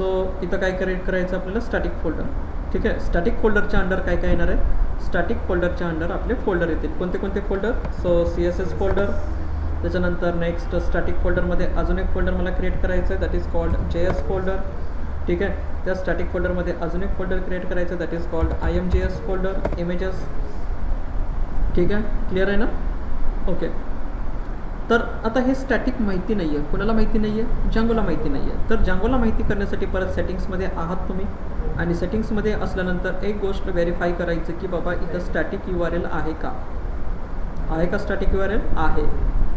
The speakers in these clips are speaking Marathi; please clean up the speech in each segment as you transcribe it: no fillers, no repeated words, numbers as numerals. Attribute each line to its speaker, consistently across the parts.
Speaker 1: सो इथं काय क्रिएट करायचं आपल्याला स्टॅटिक फोल्डर. ठीक आहे, स्टॅटिक फोल्डरच्या अंडर काय काय येणार आहे, स्टॅटिक फोल्डरच्या अंडर आपले फोल्डर येतील. कोणते कोणते फोल्डर, सो CSS फोल्डर. त्याच्यानंतर नेक्स्ट स्टॅटिक फोल्डरमध्ये अजून एक फोल्डर मला क्रिएट करायचं आहे, that is called JS folder. ठीक आहे, त्या स्टॅटिक फोल्डरमध्ये अजून एक फोल्डर क्रिएट करायचं आहे, that is called IMJS folder, images. ठीक आहे, क्लिअर आहे ना. ओके, तर आता हे स्टॅटिक माहिती नाही आहे, कुणाला माहिती नाही आहे, जांगोला माहिती नाही आहे. तर जांगोला माहिती करण्यासाठी परत सेटिंग्समध्ये आहात तुम्ही, आणि सेटिंग्समध्ये असल्यानंतर एक गोष्ट व्हेरीफाय करायचं की बाबा इथं स्टॅटिक URL आहे का, आहे का स्टॅटिक URL आहे.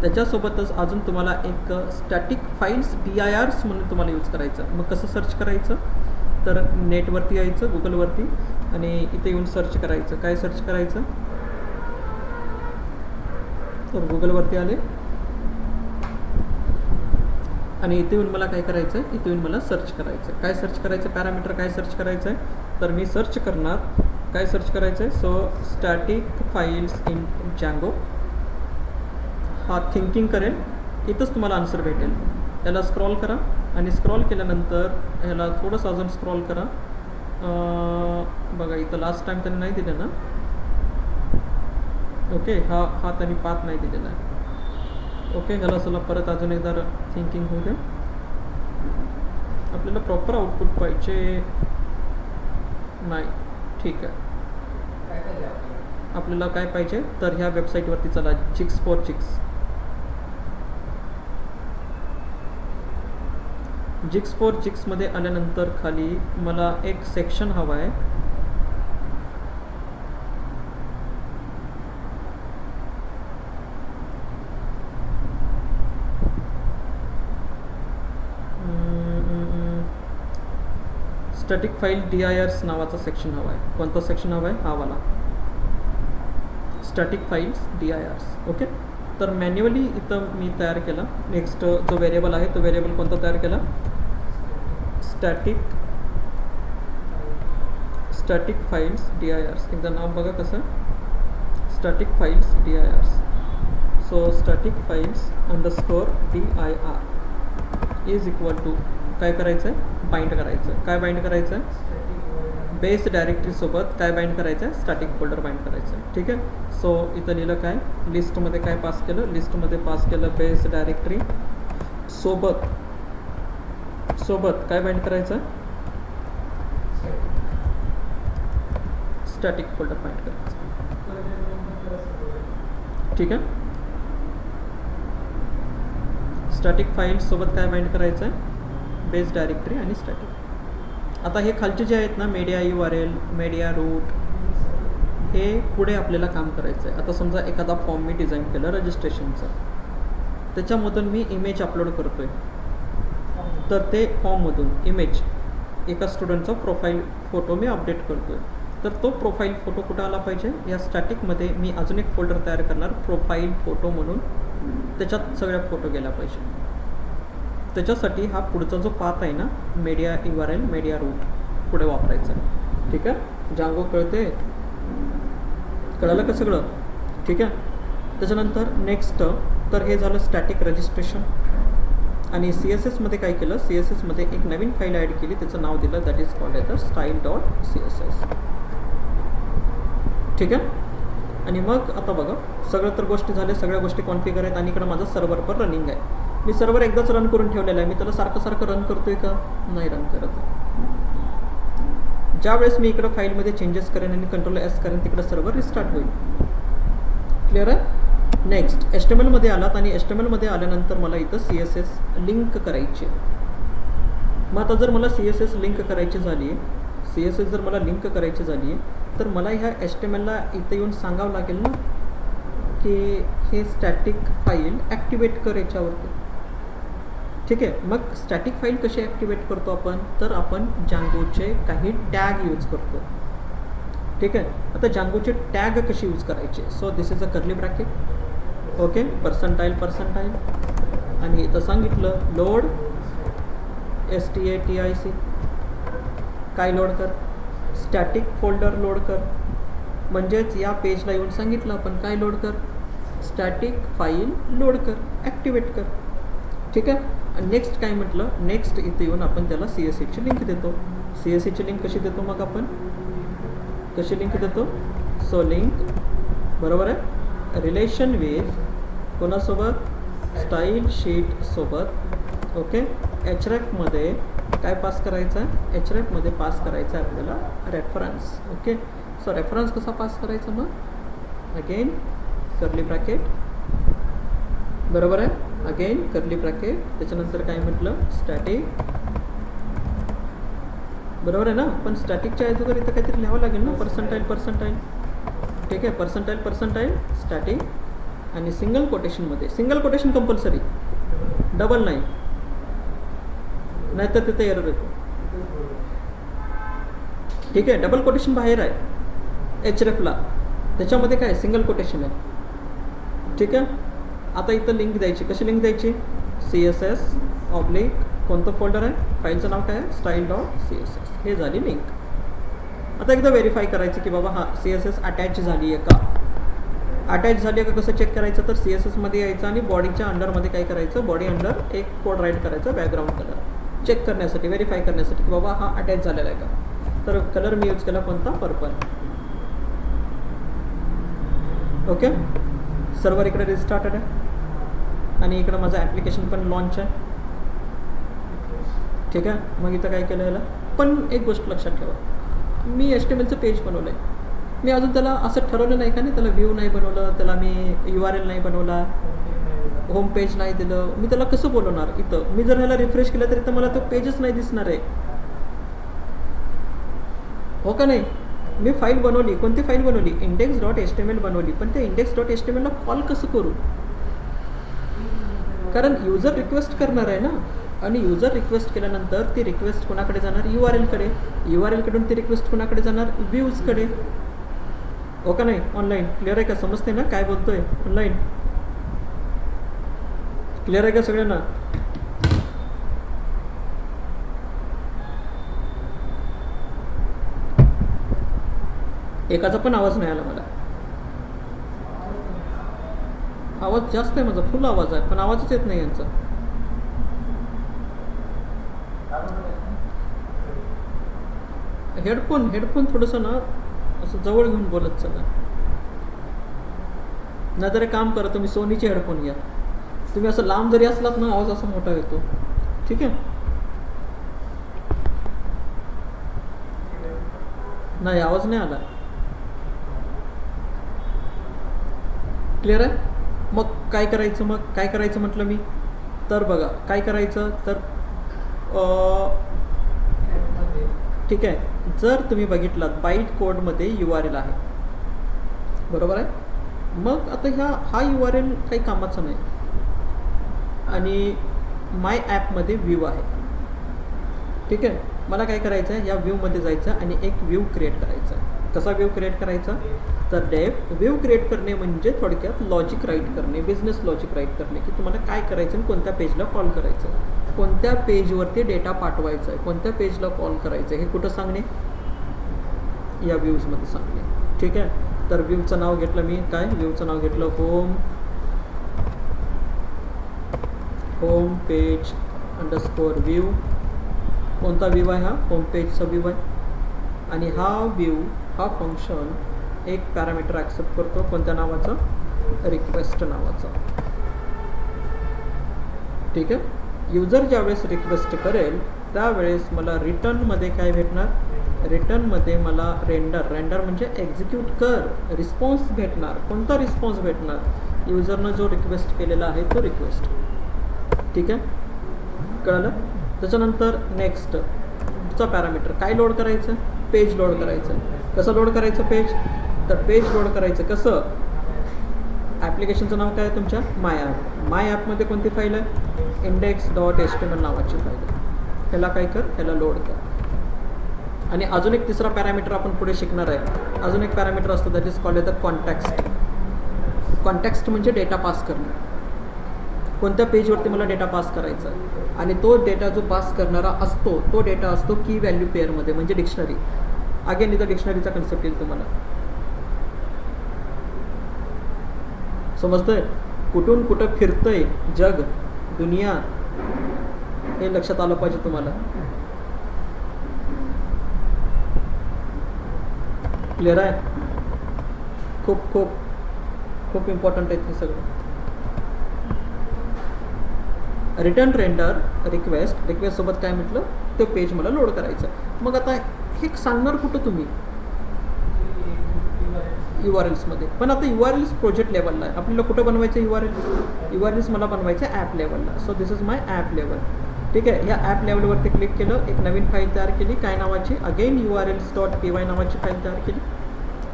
Speaker 1: त्याच्यासोबतच अजून तुम्हाला एक स्टॅटिक फाईल्स DIRs म्हणून तुम्हाला यूज करायचं. मग कसं सर्च करायचं, तर नेटवरती यायचं, गुगलवरती, आणि इथे येऊन सर्च करायचं. काय सर्च करायचं, तर गुगलवरती आले आणि इथे येऊन मला काय करायचं आहे, इथे येऊन मला सर्च करायचं. काय सर्च करायचं, पॅरामीटर काय सर्च करायचं आहे, तर मी सर्च करणार, काय सर्च करायचं आहे, सो स्टॅटिक फाईल्स इन जँगो. हा थिंकिंग करेल, इथंच तुम्हाला आन्सर भेटेल. याला स्क्रॉल करा, आणि स्क्रॉल केल्यानंतर ह्याला थोडंसं अजून स्क्रॉल करा. बघा इथं लास्ट टाईम त्यांनी नाही दिलं ना. ओके, हा त्यांनी पाथ नाही दिलेला आहे. ओके, ह्याला चला परत अजून एकदा थिंकिंग होऊ द्या. आपल्याला प्रॉपर आउटपुट पाहिजे नाही. ठीक आहे, आपल्याला काय पाहिजे, तर ह्या वेबसाईटवरती चला, Jigs for Jigs. Jigs for Jigs मध्ये आल्यानंतर खाली मला एक सेक्शन हवा आहे. स्टॅटिक फाईल DIRs नावाचा सेक्शन हवा आहे. कोणता सेक्शन हवा आहे, हा वाला, स्टॅटिक फाईल्स DIRs. ओके, तर मॅन्युअली इथं मी तयार केला. नेक्स्ट जो व्हेरिएबल आहे तो व्हेरिएबल कोणता तयार केला, स्टॅटिक फाईल्स DIRs. एकदा नाव बघा कसं, static files DIRs. So static files _dir is equal to काय करायचं आहे, बाइंड करायचं. काय बाइंड करायचं आहे, बेस डायरेक्टरीसोबत काय बाइंड करायचं आहे, स्टॅटिक फोल्डर बाइंड करायचं आहे. ठीक आहे, सो इथं लिहिलं काय, लिस्टमध्ये काय पास केलं, लिस्टमध्ये पास केलं बेस डायरेक्टरी सोबत काय बाइंड करायचं, स्टॅटिक फोल्डर बाइंड करायचं. ठीक आहे, स्टॅटिक फाईल्स सोबत काय बाइंड करायचं आहे, बेस डायरेक्टरी आणि स्टॅटिक. आता हे खालचे जे आहेत ना, मीडिया URL, मीडिया रूट, हे पुढे आपल्याला काम करायचं आहे. आता समजा एखादा फॉर्म मी डिझाईन केलं रजिस्ट्रेशनचं, त्याच्यामधून मी इमेज अपलोड करतो आहे, तर ते फॉर्ममधून इमेज एका स्टुडंटचा प्रोफाईल फोटो मी अपडेट करतो आहे. तर तो प्रोफाईल फोटो कुठं आला पाहिजे, या स्टॅटिकमध्ये मी अजून एक फोल्डर तयार करणार प्रोफाईल फोटो म्हणून, त्याच्यात सगळ्या फोटो गेला पाहिजे. त्याच्यासाठी हा पुढचा जो पाथ आहे ना, मीडिया URL, मीडिया रूट पुढे वापरायचा आहे. ठीक आहे, जांगो कळते, कळालं का सगळं. ठीक आहे, त्याच्यानंतर नेक्स्ट, तर हे झालं स्टॅटिक रजिस्ट्रेशन. आणि CSSमध्ये काय केलं, CSSमध्ये एक नवीन फाईल ॲड केली, त्याचं नाव दिलं, that is called age style.css. ठीक आहे, आणि मग आता बघा सगळं तर गोष्टी झाल्या, सगळ्या गोष्टी कॉन्फिगर आहेत, आणि इकडं माझं सर्व्हर पण रनिंग आहे. मी सर्व्हर एकदाच रन करून ठेवलेलं आहे, मी त्याला सारखं रन करतोय का, नाही रन करत. ज्या वेळेस मी इकडं फाईलमध्ये चेंजेस करेन आणि Ctrl+S करेन, तिकडं सर्व्हर रिस्टार्ट होईल. क्लिअर आहे. नेक्स्ट HTMLमध्ये आलात, आणि HTMLमध्ये आल्यानंतर मला इथं CSS लिंक करायची. मग आता जर मला CSS लिंक करायची झाली, CSS जर मला लिंक करायची झाली, तर मला ह्या HTMLला इथं येऊन सांगावं लागेल ना की हे स्टॅटिक फाईल ॲक्टिवेट कर याच्यावरती. ठीक आहे, मग स्टॅटिक फाईल कशी ॲक्टिवेट करतो आपण, तर आपण जांगोचे काही टॅग यूज करतो. ठीक आहे, आता जांगोचे टॅग कशी यूज करायचे, so this is a curly bracket. Okay, percentile, आणि इथं सांगितलं लोड STATIC, काय लोड कर, स्टॅटिक फोल्डर लोड कर. म्हणजेच या पेजला येऊन सांगितलं आपण काय लोड कर, स्टॅटिक फाईल लोड कर, ॲक्टिवेट कर. ठीक आहे, नेक्स्ट काय म्हटलं, नेक्स्ट इथे येऊन आपण त्याला CSSची लिंक देतो. CSSची लिंक कशी देतो मग आपण, कशी लिंक देतो, सो लिंक बरोबर आहे रिलेशन विथ कोणासोबत, स्टाईल शीट सोबत. ओके, hrefमध्ये काय पास करायचं आहे, hrefमध्ये पास करायचं आहे आपल्याला रेफरन्स. ओके, सो रेफरन्स कसा पास करायचा मग, अगेन कर्ली ब्रॅकेट बरोबर आहे, अगेन कर्ली ब्रॅकेट, त्याच्यानंतर काय म्हटलं स्टॅटिक बरोबर आहे ना. पण स्टॅटिकच्या अगोदर इथं काहीतरी लिहावं लागेल ना, पर्सेंटाईल पर्सेंटाईल. ठीक आहे, पर्सेंटाईल पर्सेंटाईल स्टॅटिक आणि सिंगल कोटेशनमध्ये, सिंगल कोटेशन कंपल्सरी, डबल नाही, नाहीतर तिथे एरर येतो. ठीक आहे, डबल कोटेशन बाहेर आहे hrefला, त्याच्यामध्ये काय सिंगल कोटेशन आहे. ठीक आहे, आता इथं लिंक द्यायची, कशी लिंक द्यायची, CSS ऑब्लिक कोणतं फोल्डर आहे, फाईलचं नाव काय आहे style.css, हे झाली लिंक. आता एकदा व्हेरीफाय करायचं की बाबा हां CSS अटॅच झाली आहे का, अटॅच झाली आहे का कसं चेक करायचं, तर CSSमध्ये यायचं आणि बॉडीच्या अंडरमध्ये काय करायचं, बॉडी अंडर एक कोड राईट करायचा बॅकग्राऊंड कलर चेक करण्यासाठी, व्हेरीफाय करण्यासाठी की बाबा हा अटॅच झालेला आहे का. तर कलर मी यूज केला कोणता, पर्पल. ओके, सर्व्हर इकडे रिस्टार्टेड आहे आणि इकडं माझं ॲप्लिकेशन पण लॉन्च आहे. ठीक आहे, मग इथं काय केलं याला, पण एक गोष्ट लक्षात ठेवा, मी HTMLचं पेज बनवलं आहे, मी अजून त्याला असं ठरवलं नाही का नाही, त्याला व्ह्यू नाही बनवलं, त्याला मी URL नाही बनवला, होम पेज नाही दिलं, मी त्याला कसं बोलवणार. इथं मी जर ह्याला रिफ्रेश केलं तरी तर मला तो पेजच नाही दिसणार आहे, हो का नाही. मी फाईल बनवली, कोणती फाईल बनवली, index.html बनवली, पण त्या index.html ला कॉल कसं करू, कारण युजर रिक्वेस्ट करणार आहे ना, आणि युजर रिक्वेस्ट केल्यानंतर ती रिक्वेस्ट कोणाकडे जाणार, URL कडे, URL कडून ती रिक्वेस्ट कोणाकडे जाणार, व्ह्यूजकडे, हो का नाही. ऑनलाईन क्लिअर आहे का, समजते ना काय बोलतोय, ऑनलाईन क्लिअर आहे का सगळ्यांना. एकाचा पण आवाज नाही आला मला, आवाज जास्त आहे माझा, फुल आवाज आहे, पण आवाजच येत नाही यांचा. हेडफोन थोडंसं ना असं जवळ घेऊन बोलत चला, नाहीतर एक काम करा, तुम्ही सोनीचे हेडफोन घ्या, तुम्ही असं लांब जरी असलात ना आवाज असा मोठा येतो. ठीक आहे, नाही आवाज नाही आला, क्लिअर आहे. मग काय करायचं, मग काय करायचं म्हटलं मी, तर बघा काय करायचं, तर ठीक आहे, जर तुम्ही बघितलात बाईट कोडमध्ये URL आहे बरोबर आहे, मग आता हा URL काही कामाचा नाही, आणि माय ॲपमध्ये व्ह्यू आहे. ठीक आहे, मला काय करायचं आहे, या व्ह्यूमध्ये जायचं आणि एक व्ह्यू क्रिएट करायचा. कसा व्ह्यू क्रिएट करायचा, तर व्ह्यू क्रिएट करणे म्हणजे थोडक्यात लॉजिक राईट करणे, बिझनेस लॉजिक राईट करणे, की तुम्हाला काय करायचं आणि कोणत्या पेजला कॉल करायचं, कोणत्या पेजवरती डेटा पाठवायचा आहे, कोणत्या पेजला कॉल करायचं आहे, हे कुठं सांगणे, या व्ह्यूजमध्ये सांगणे. ठीक आहे, तर व्ह्यूचं नाव घेतलं मी, काय व्ह्यूचं नाव घेतलं, होम पेज अंडरस्कोर व्ह्यू. कोणता व्ह्यू आहे, हा होम पेजचा व्ह्यू आहे, आणि हा व्ह्यू हा फंक्शन एक पॅरामीटर ॲक्सेप्ट करतो, कोणत्या नावाचं, रिक्वेस्ट नावाचा. ठीक आहे, युजर ज्यावेळेस रिक्वेस्ट करेल त्यावेळेस मला रिटर्नमध्ये काय भेटणार, रिटर्नमध्ये मला रेंडर म्हणजे एक्झिक्यूट कर रिस्पॉन्स भेटणार. कोणता रिस्पॉन्स भेटणार, युजरनं जो रिक्वेस्ट केलेला आहे तो रिक्वेस्ट. ठीक आहे, कळलं. त्याच्यानंतर नेक्स्टचा पॅरामीटर काय लोड करायचं, पेज लोड करायचं. कसं लोड करायचं पेज, तर पेज लोड करायचं कसं, ॲप्लिकेशनचं नाव काय आहे तुमच्या, माय ॲपमध्ये कोणती फाईल आहे, index.html नावाची फाईल आहे. ह्याला काय कर, ह्याला लोड कर. आणि अजून एक तिसरा पॅरामीटर आपण पुढे शिकणार आहे, अजून एक पॅरामीटर असतो दॅट इज कॉल्ड द कॉन्टॅक्स्ट. कॉन्टॅक्स्ट म्हणजे डेटा पास करणे, कोणत्या पेजवरती मला डेटा पास करायचा आहे, आणि तो डेटा जो पास करणारा असतो तो डेटा असतो की व्हॅल्यू पेअरमध्ये म्हणजे डिक्शनरी. अगेन इथं डिक्शनरीचा कन्सेप्ट येईल तुम्हाला, समजतंय. कुठून कुठं फिरतंय जग दुनिया, हे लक्षात आलं पाहिजे तुम्हाला. क्लिअर आहे. खूप खूप खूप इम्पॉर्टंट आहे हे सगळं. रिटर्न रेंडर रिक्वेस्ट सोबत काय म्हटलं, ते पेज मला लोड करायचं. मग आता हे सांगणार कुठं तुम्ही, URLs मध्ये. पण आता URLs प्रोजेक्ट लेवलला आहे. आपल्याला कुठं बनवायचं URLs मला बनवायचं ॲप लेवलला. So this is my app level. ठीक आहे. या ॲप लेवलवरती क्लिक केलं, एक नवीन फाईल तयार केली. काय नावाची, अगेन urls.py नावाची फाईल तयार केली.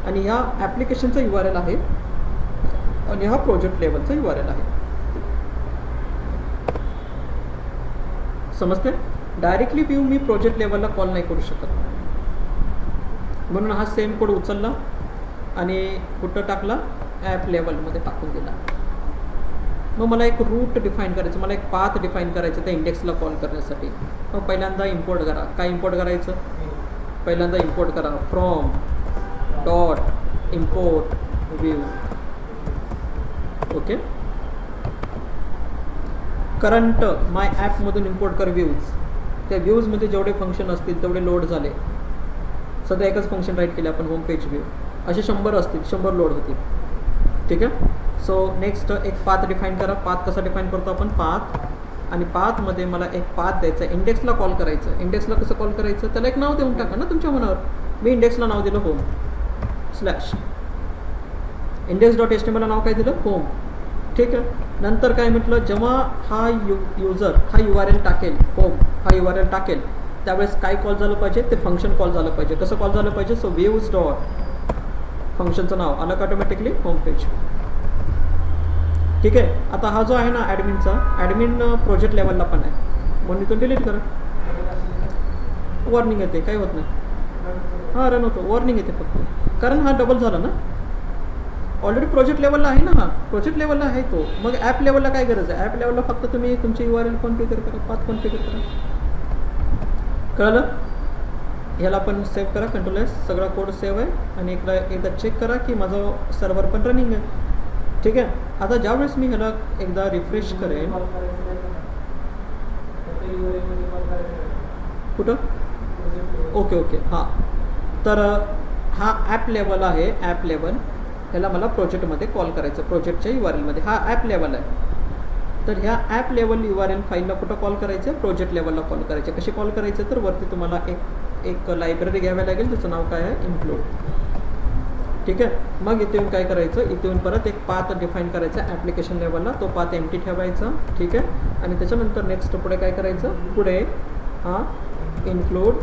Speaker 1: आणि ह्या ॲप्लिकेशनचा URL आहे आणि हा प्रोजेक्ट लेवलचा URL आहे. समजते. डायरेक्टली व्ह्यू मी प्रोजेक्ट लेवलला कॉल नाही करू शकत, म्हणून हा सेम कोड उचलला आणि कुठं टाकला, ॲप लेवलमध्ये टाकून दिला. मग मला एक रूट डिफाईन करायचं, मला एक पाथ डिफाईन करायचं त्या इंडेक्सला कॉल करण्यासाठी. मग पहिल्यांदा इम्पोर्ट करा. काय इम्पोर्ट करायचं, पहिल्यांदा इम्पोर्ट करा from dot import view. Okay. Current my ॲपमधून इम्पोर्ट कर व्ह्यूज. त्या व्ह्यूजमध्ये जेवढे फंक्शन असतील तेवढे लोड झाले. सध्या एकच फंक्शन राईट केले आपण, होम पेज व्ह्यू. असे 100 असतील, 100 लोड होतील. ठीक आहे. सो नेक्स्ट एक पाथ डिफाईन करा. पाथ कसा डिफाईन करतो आपण, पाथ. आणि पाथमध्ये मला एक पाथ द्यायचा, इंडेक्सला कॉल करायचं. इंडेक्सला कसं कॉल करायचं, त्याला एक नाव देऊन टाका ना तुमच्या मनावर. मी इंडेक्सला नाव दिलं होम स्लॅश. index.html ला नाव काय दिलं, होम. ठीक आहे. नंतर काय म्हटलं, जेव्हा हा युजर हा URL टाकेल, होम हा URL टाकेल, त्यावेळेस काय कॉल झालं पाहिजे, ते फंक्शन कॉल झालं पाहिजे. कसं कॉल झालं पाहिजे, सो व्ह्यूज डॉट फंक्शनचं नाव आलं का ऑटोमॅटिकली, होम पेज. ठीक आहे. आता हा जो आहे ना ॲडमिनचा, ॲडमिन प्रोजेक्ट लेवलला पण आहे, म्हणून इथून डिलीट करा. वॉर्निंग येते, काही होत नाही. हां रन होतो, वॉर्निंग येते फक्त, कारण हा डबल झाला ना. ऑलरेडी प्रोजेक्ट लेवलला आहे ना, हा प्रोजेक्ट लेवलला आहे तो. मग ॲप लेवलला काय गरज आहे, ॲप लेवलला फक्त तुम्ही तुमची URL कॉन्फिगर करा, पाथ कॉन्फिगर करा. कळलं. ह्याला पण सेव्ह करा, कंट्रोल-S. सगळा कोड सेव्ह आहे. आणि एकदा चेक करा की माझं सर्व्हर पण रनिंग आहे. ठीक आहे. आता ज्यावेळेस मी ह्याला एकदा रिफ्रेश करेन, कुठं, ओके हां. तर हा ॲप लेवल आहे, ॲप लेवल. ह्याला मला प्रोजेक्टमध्ये कॉल करायचं, प्रोजेक्टच्या URLमध्ये. हा ॲप लेवल आहे. तर ह्या ॲप लेवल URL फाईलला कुठं कॉल करायचं, प्रोजेक्ट लेवलला कॉल करायचे. कशी कॉल करायचं, तर वरती तुम्हाला एक लायब्ररी घ्यावी लागेल, त्याचं नाव काय आहे, इन्क्लूड. ठीक आहे. मग इथे येऊन काय करायचं, इथे येऊन परत एक पाथ डिफाईन करायचा ॲप्लिकेशन लेवलला. तो पाथ एम्प्टी ठेवायचा. ठीक आहे. आणि त्याच्यानंतर नेक्स्ट पुढे काय करायचं, पुढे हां इन्क्लूड.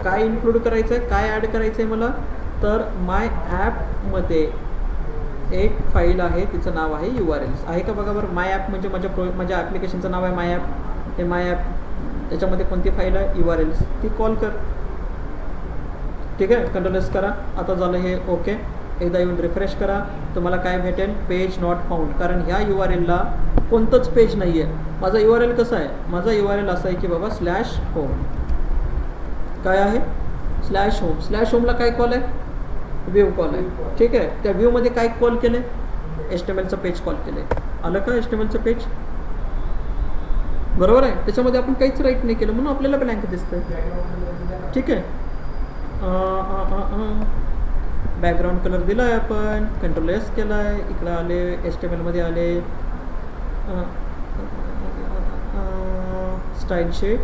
Speaker 1: काय इन्क्लूड करायचं आहे, काय ॲड करायचं आहे मला, तर माय ॲपमध्ये एक फाईल आहे, तिचं नाव आहे URLs. आहे का बघा बरं. माय ॲप म्हणजे माझ्या ॲप्लिकेशनचं नाव आहे माय ॲप. हे माय ॲप, त्याच्यामध्ये कोणती फाईल आहे, URLs. ती कॉल कर. ठीक आहे. कंट्रोल-S करा. आता झालं हे ओके. एकदा येऊन रिफ्रेश करा, तुम्हाला काय भेटेल, पेज नॉट फाउंड. कारण ह्या URLला कोणतंच पेज नाही आहे. माझा URL कसा आहे, माझा URL असा आहे की बाबा /होम. काय आहे, /होम. /होमला काय कॉल आहे, व्ह्यू कॉल आहे. ठीक आहे. त्या व्ह्यूमध्ये काय कॉल केले, HTMLचं पेज कॉल केले. आलं का HTMLचं पेज, बरोबर आहे. त्याच्यामध्ये आपण काहीच राईट नाही केलं, म्हणून आपल्याला ब्लँक दिसतं. ठीक आहे. बॅकग्राऊंड कलर दिला आहे आपण, कंट्रोल-S केला आहे, इकडं आले HTMLमध्ये आले स्टाईल शेड.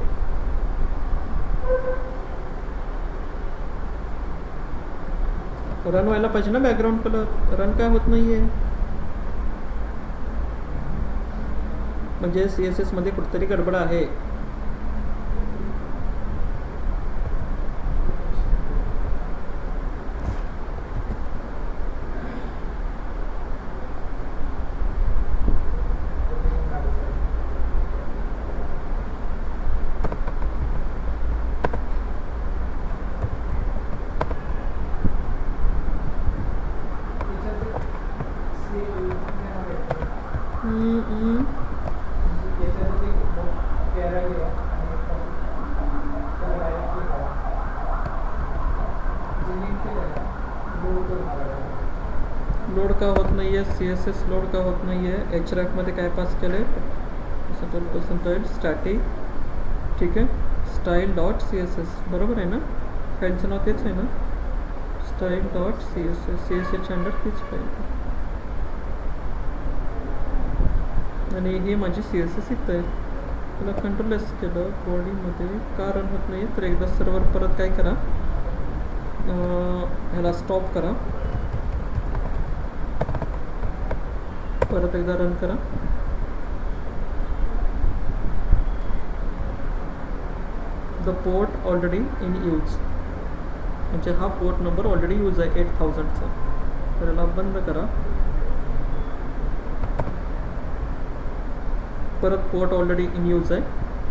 Speaker 1: रन व्हायला पाहिजे ना बॅकग्राऊंड कलर, रन काय होत नाही आहे, म्हणजे CSS मध्ये कुठेतरी गडबड आहे. लोड का होत नाही आहे, CSS लोड का होत नाही आहे. href मध्ये काय पास केले, %स्टॅटिक ठीक आहे. Style dot C S S बरोबर आहे ना, फाईलचं नाव तेच आहे ना, style dot C S S, C S एसच्या अंडर तीच फाईल. आणि हे माझी सी एस एस इथं आहे. त्याला कंट्रोल एस केलं, बॉडीमध्ये का रन होत नाही तर एकदा सर्वर परत काय करा, ह्याला स्टॉप करा, परत एकदा रन करा. The port already in use, म्हणजे हा पोर्ट नंबर ऑलरेडी यूज आहे 8000चा. तर याला बंद करा, परत पोर्ट ऑलरेडी इन यूज आहे.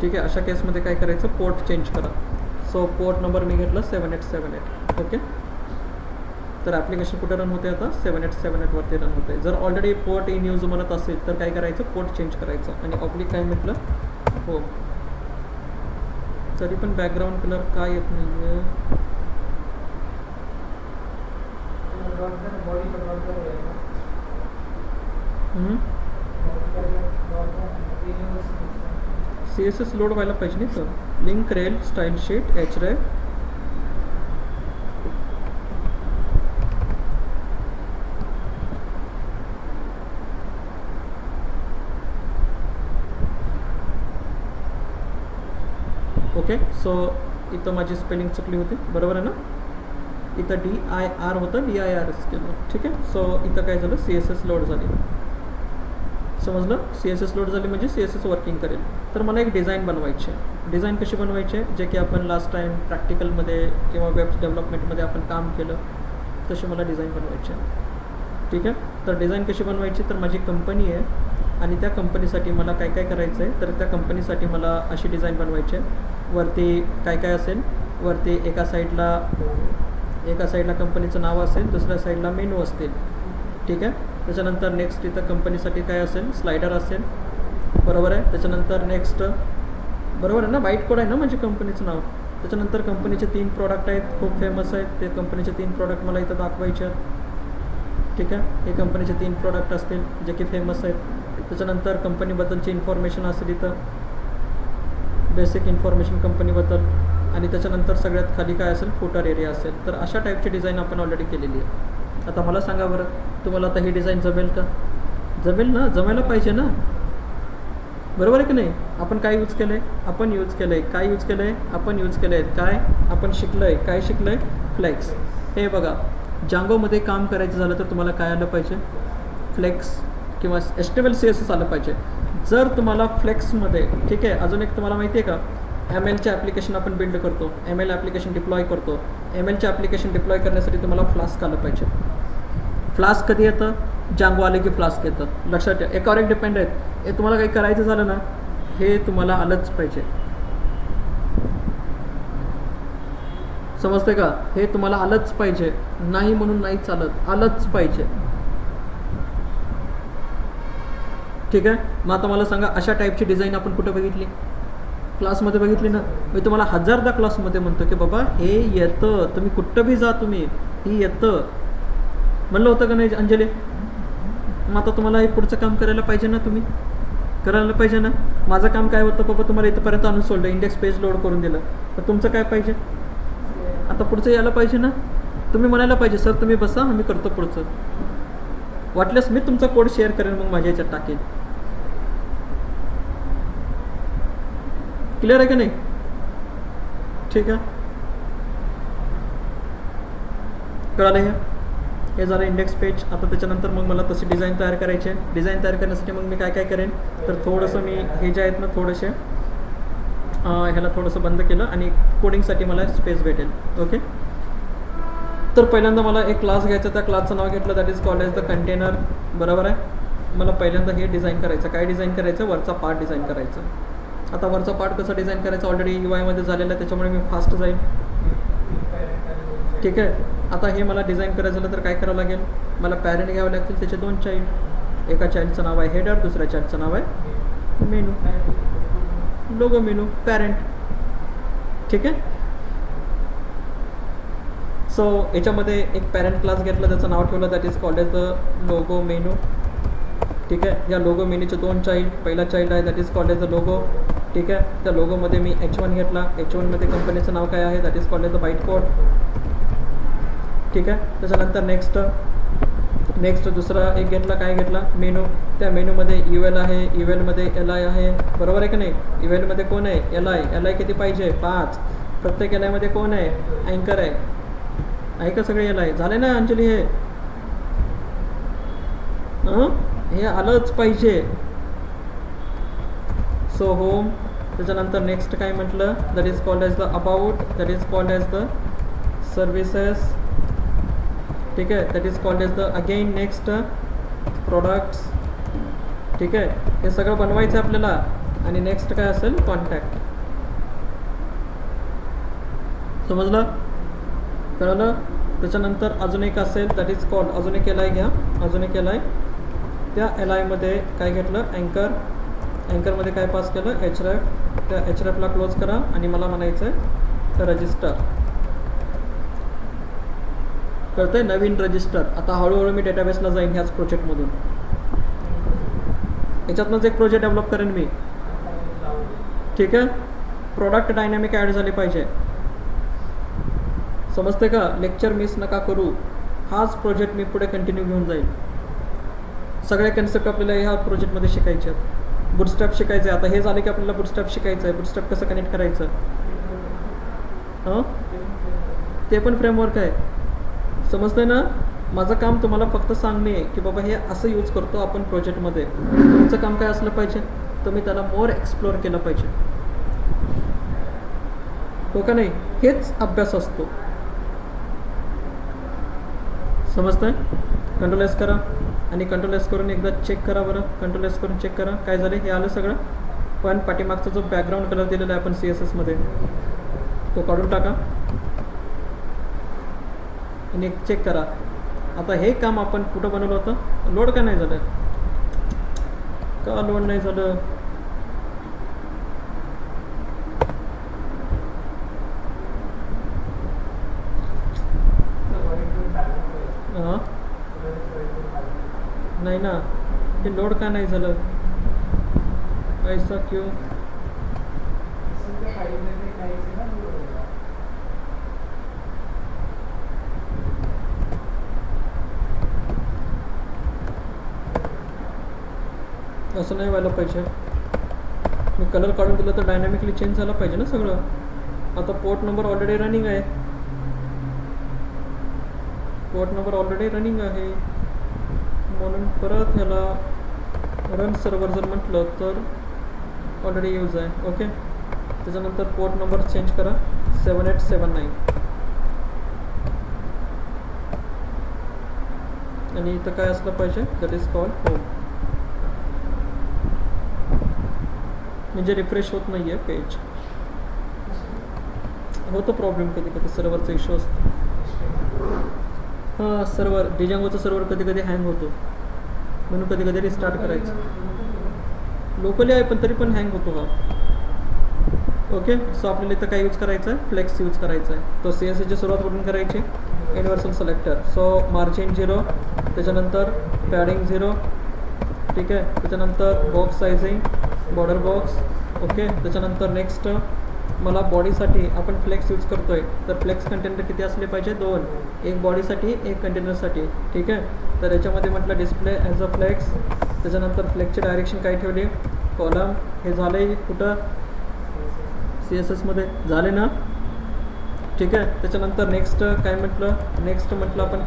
Speaker 1: ठीक आहे. अशा केसमध्ये काय करायचं, पोर्ट चेंज करा. सो पोर्ट नंबर मी घेतला 7878. ओके. तर ॲप्लिकेशन कुठे रन होते आता, 7878 वरती रन होते. जर ऑलरेडी पोर्ट इन यूज म्हणत असेल तर काय करायचं, पोर्ट चेंज करायचं आणि ऑब्लिक काय म्हटलं, हो. तरी पण बॅकग्राऊंड कलर का येत नाही आहे, सी एस एस लोड व्हायला पाहिजे नाही तर. लिंक रेल स्टाईल शीट एच रे, ओके. सो इथं माझी स्पेलिंग चुकली होती, बरोबर आहे ना. इथं DIR होतं, DIRS केलं. ठीक आहे. सो इथं काय झालं, सी एस एस लोड झाली. समजलं, सी एस एस लोड झाली म्हणजे सी एस एस वर्किंग करेल. तर मला एक डिझाईन बनवायची आहे. डिझाईन कशी बनवायची आहे, जे की आपण लास्ट टाईम प्रॅक्टिकलमध्ये किंवा वेब डेव्हलपमेंटमध्ये आपण काम केलं तशी मला डिझाईन बनवायची आहे. ठीक आहे. तर डिझाईन कशी बनवायची, तर माझी कंपनी आहे आणि त्या कंपनीसाठी मला काय काय करायचं आहे, तर त्या कंपनीसाठी मला अशी डिझाईन बनवायची आहे. वरती काय काय असेल, वरती एका साईडला कंपनीचं नाव असेल, दुसऱ्या साईडला मेनू असतील. ठीक आहे. त्याच्यानंतर नेक्स्ट इथं कंपनीसाठी काय असेल, स्लायडर असेल, बरोबर आहे. त्याच्यानंतर नेक्स्ट, बरोबर आहे ना, व्हाईट कोड आहे ना म्हणजे कंपनीचं नाव. त्याच्यानंतर कंपनीचे 3 प्रॉडक्ट आहेत, खूप फेमस आहेत. ते कंपनीचे 3 प्रॉडक्ट मला इथं दाखवायचे आहेत. ठीक आहे. हे कंपनीचे 3 प्रॉडक्ट असतील जे की फेमस आहेत. त्याच्यानंतर कंपनीबद्दलची इन्फॉर्मेशन असेल इथं, बेसिक इन्फॉर्मेशन कंपनीबद्दल. आणि त्याच्यानंतर सगळ्यात खाली काय असेल, फुटर एरिया असेल. तर अशा टाईपची डिझाईन आपण ऑलरेडी केलेली आहे. आता मला सांगा बरं, तुम्हाला आता ही डिझाईन जमेल का, जमेल ना, जमायला पाहिजे ना, बरोबर आहे की नाही. आपण काय यूज केलं आहे, आपण यूज केलं आहे, काय यूज केलं आहे, आपण यूज केलं आहे, काय आपण शिकलं आहे, काय शिकलं आहे, फ्लेक्स. हे बघा, जांगोमध्ये काम करायचं झालं तर तुम्हाला काय आलं पाहिजे, फ्लेक्स किंवा HTML CSS आलं पाहिजे. जर तुम्हाला फ्लेक्समध्ये, ठीक आहे, अजून एक तुम्हाला माहिती आहे का, MLचे ॲप्लिकेशन आपण बिल्ड करतो, ML ॲप्लिकेशन डिप्लॉय करतो. MLचे ॲप्लिकेशन डिप्लॉय करण्यासाठी तुम्हाला फ्लास्क आलं पाहिजे. फ्लास्क कधी येतं, जांगो आले की फ्लास्क येतं. लक्षात ठेवा, एकावर एक डिपेंड आहेत. हे तुम्हाला काही करायचं झालं ना, हे तुम्हाला आलंच पाहिजे. समजते का, हे तुम्हाला आलंच पाहिजे, नाही म्हणून नाही चालत, आलंच पाहिजे. ठीक आहे. मग आता मला सांगा, अशा टाईपची डिझाईन आपण कुठे बघितली, क्लासमध्ये बघितली ना. मी तुम्हाला 1000दा क्लासमध्ये म्हणतो की बाबा हे येतं, तुम्ही कुठं बी जा, तुम्ही ही येतं म्हणलं होतं का नाही अंजली. मग आता तुम्हाला हे पुढचं काम करायला पाहिजे ना, तुम्ही करायला पाहिजे ना. माझं काम काय होतं, बाबा तुम्हाला इथंपर्यंत आणून सोडलं, इंडेक्स पेज लोड करून दिलं, तर तुमचं काय पाहिजे, आता पुढचं यायला पाहिजे ना. तुम्ही म्हणायला पाहिजे सर तुम्ही बसा, आम्ही करतो पुढचं. वाटल्यास मी तुमचा कोड शेअर करेन, मग माझ्या याच्यात टाकेन. क्लिअर आहे का नाही. ठीक आहे, कळालं. हे झालं इंडेक्स पेज. आता त्याच्यानंतर मग मला तशी डिझाईन तयार करायची आहे. डिझाईन तयार करण्यासाठी मग मी काय काय करेन, तर थोडंसं मी हे जे आहेत ना, थोडेसे ह्याला थोडंसं बंद केलं आणि कोडिंगसाठी मला स्पेस भेटेल. ओके. तर पहिल्यांदा मला एक क्लास घ्यायचा, त्या क्लासचं नाव घेतलं, that is called as the container. बरोबर आहे. मला पहिल्यांदा हे डिझाईन करायचं. काय डिझाइन करायचं, वरचा पार्ट डिझाईन करायचा. आता वरचा पार्ट कसं डिझाईन करायचं, ऑलरेडी UI मध्ये झालेलं आहे, त्याच्यामुळे मी फास्ट जाईल. ठीक आहे. आता हे मला डिझाईन करायचं झालं तर काय करावं लागेल, मला पॅरेंट घ्यावं लागतील, त्याचे 2 चाइल्ड. एका चाइल्डचं नाव आहे हेडर, दुसऱ्या चाइल्डचं नाव आहे मेनू, लोगो मेनू, पॅरेंट. ठीक आहे. सो याच्यामध्ये एक पॅरेंट क्लास घेतला, त्याचं नाव ठेवलं, that is called as the logo menu. ठीक आहे. या लोगो मेनूचे 2 चाइल्ड, पहिला चाइल्ड आहे that is called as the logo, ठीक आहे. त्या लोगोमध्ये मी H1 घेतला. H1 मध्ये कंपनीचं नाव काय आहे, that is called as the byte code. ठीक आहे. त्याच्यानंतर नेक्स्ट दुसरा एक घेतला, काय घेतला, मेनू. त्या मेनूमध्ये UL आहे, ULमध्ये LI आहे, बरोबर आहे की नाही. ULमध्ये कोण आहे, LI किती पाहिजे, 5. प्रत्येक LI मध्ये कोण आहे, अँकर आहे का सगळे LI झाले ना अंजली. हे आलंच पाहिजे. So home. त्याच्यानंतर नेक्स्ट काय म्हटलं, that is called as the about, that is called as the services. ठीक आहे. That is called as the again next products. ठीक आहे. हे सगळं बनवायचं आहे आपल्याला. आणि नेक्स्ट काय असेल, कॉन्टॅक्ट. समजलं, कळलं. त्याच्यानंतर अजून एक असेल, दॅट इज कॉल्ड, अजून एक LI घ्या, अजून एक LI. त्या LI मध्ये काय घेतलं, अँकरमध्ये काय पास केलं, href. त्या hrefला क्लोज करा आणि मला म्हणायचं आहे रजिस्टर. कळतंय, नवीन रजिस्टर. आता हळूहळू मी डेटाबेसला जाईन ह्याच प्रोजेक्टमधून. याच्यातनंच एक प्रोजेक्ट डेव्हलप करेन मी. ठीक आहे. प्रोडक्ट डायनॅमिक ॲड झाले पाहिजे. समजते का, लेक्चर मिस नका करू. हाच प्रोजेक्ट मी पुढे कंटिन्यू घेऊन जाईल. सगळे कन्सेप्ट आपल्याला ह्या प्रोजेक्टमध्ये शिकायचे आहेत. बुटस्ट्रॅप शिकायचं आहे. आता हे झालं की आपल्याला बुटस्ट्रॅप शिकायचं आहे. बुटस्ट्रॅप कसं कनेक्ट करायचं, ते पण फ्रेमवर्क आहे. समजतंय ना. माझं काम तुम्हाला फक्त सांगणे आहे की बाबा हे असं यूज करतो आपण प्रोजेक्टमध्ये. तुमचं काम काय असलं पाहिजे, तुम्ही त्याला मोर एक्सप्लोअर केलं पाहिजे. हो का नाही, हेच अभ्यास असतो. समजतंय. कंट्रोल एस करा आणि कंट्रोल एस करून एकदा चेक करा बरं. कंट्रोल एस करून चेक करा काय झालं. हे आलं सगळं, पण पाठीमागचा जो बॅकग्राऊंड कलर दिलेला आहे आपण CSS मध्ये, तो काढून टाका आणि एक चेक करा. आता हे काम आपण कुठं बनवलं होतं. लोड का नाही झालं, का लोड नाही झालं. हां नाही ना, हे लोड का नाही झालं, ऐसा क्यों. असं नाही व्हायला पाहिजे. मी कलर काढून दिलं तर डायनॅमिकली चेंज झालं पाहिजे ना सगळं. आता पोर्ट नंबर ऑलरेडी रनिंग आहे, म्हणून परत ह्याला रन सर्व्हर जर म्हटलं तर ऑलरेडी यूज आहे. ओके. त्याच्यानंतर पोर्ट नंबर चेंज करा 7879 आणि इथं काय असलं पाहिजे, दॅट इज कॉल्ड होम. म्हणजे रिफ्रेश होत नाही आहे पेज. होतो प्रॉब्लेम कधी कधी, सर्व्हरचा इश्यू असतो. हां, सर्व्हर डिजांगोचा सर्व्हर कधी कधी हँग होतो, म्हणून कधी कधी रिस्टार्ट करायचं. लोकली आहे पण तरी पण हँग होतो हा. ओके. सो आपल्याला इथं काय यूज करायचं आहे, फ्लेक्स यूज करायचा आहे. तो CSSची सुरुवात कुठून करायची, युनिव्हर्सल सिलेक्टर. सो मार्जिन 0, त्याच्यानंतर पॅडिंग 0. ठीक आहे. त्याच्यानंतर box sizing, border box. Okay. त्याच्यानंतर नेक्स्ट मला बॉडीसाठी आपण फ्लेक्स यूज करतो आहे, तर फ्लेक्स कंटेनर किती असले पाहिजे, 2. एक बॉडीसाठी, एक कंटेनरसाठी. ठीक आहे. तर याच्यामध्ये म्हटलं डिस्प्ले ॲज अ फ्लेक्स. त्याच्यानंतर फ्लेक्सची डायरेक्शन काय ठेवली, कॉलम. हे झालं आहे कुठं, CSS मध्ये झाले ना. ठीक आहे. त्याच्यानंतर नेक्स्ट काय म्हटलं, नेक्स्ट म्हटलं आपण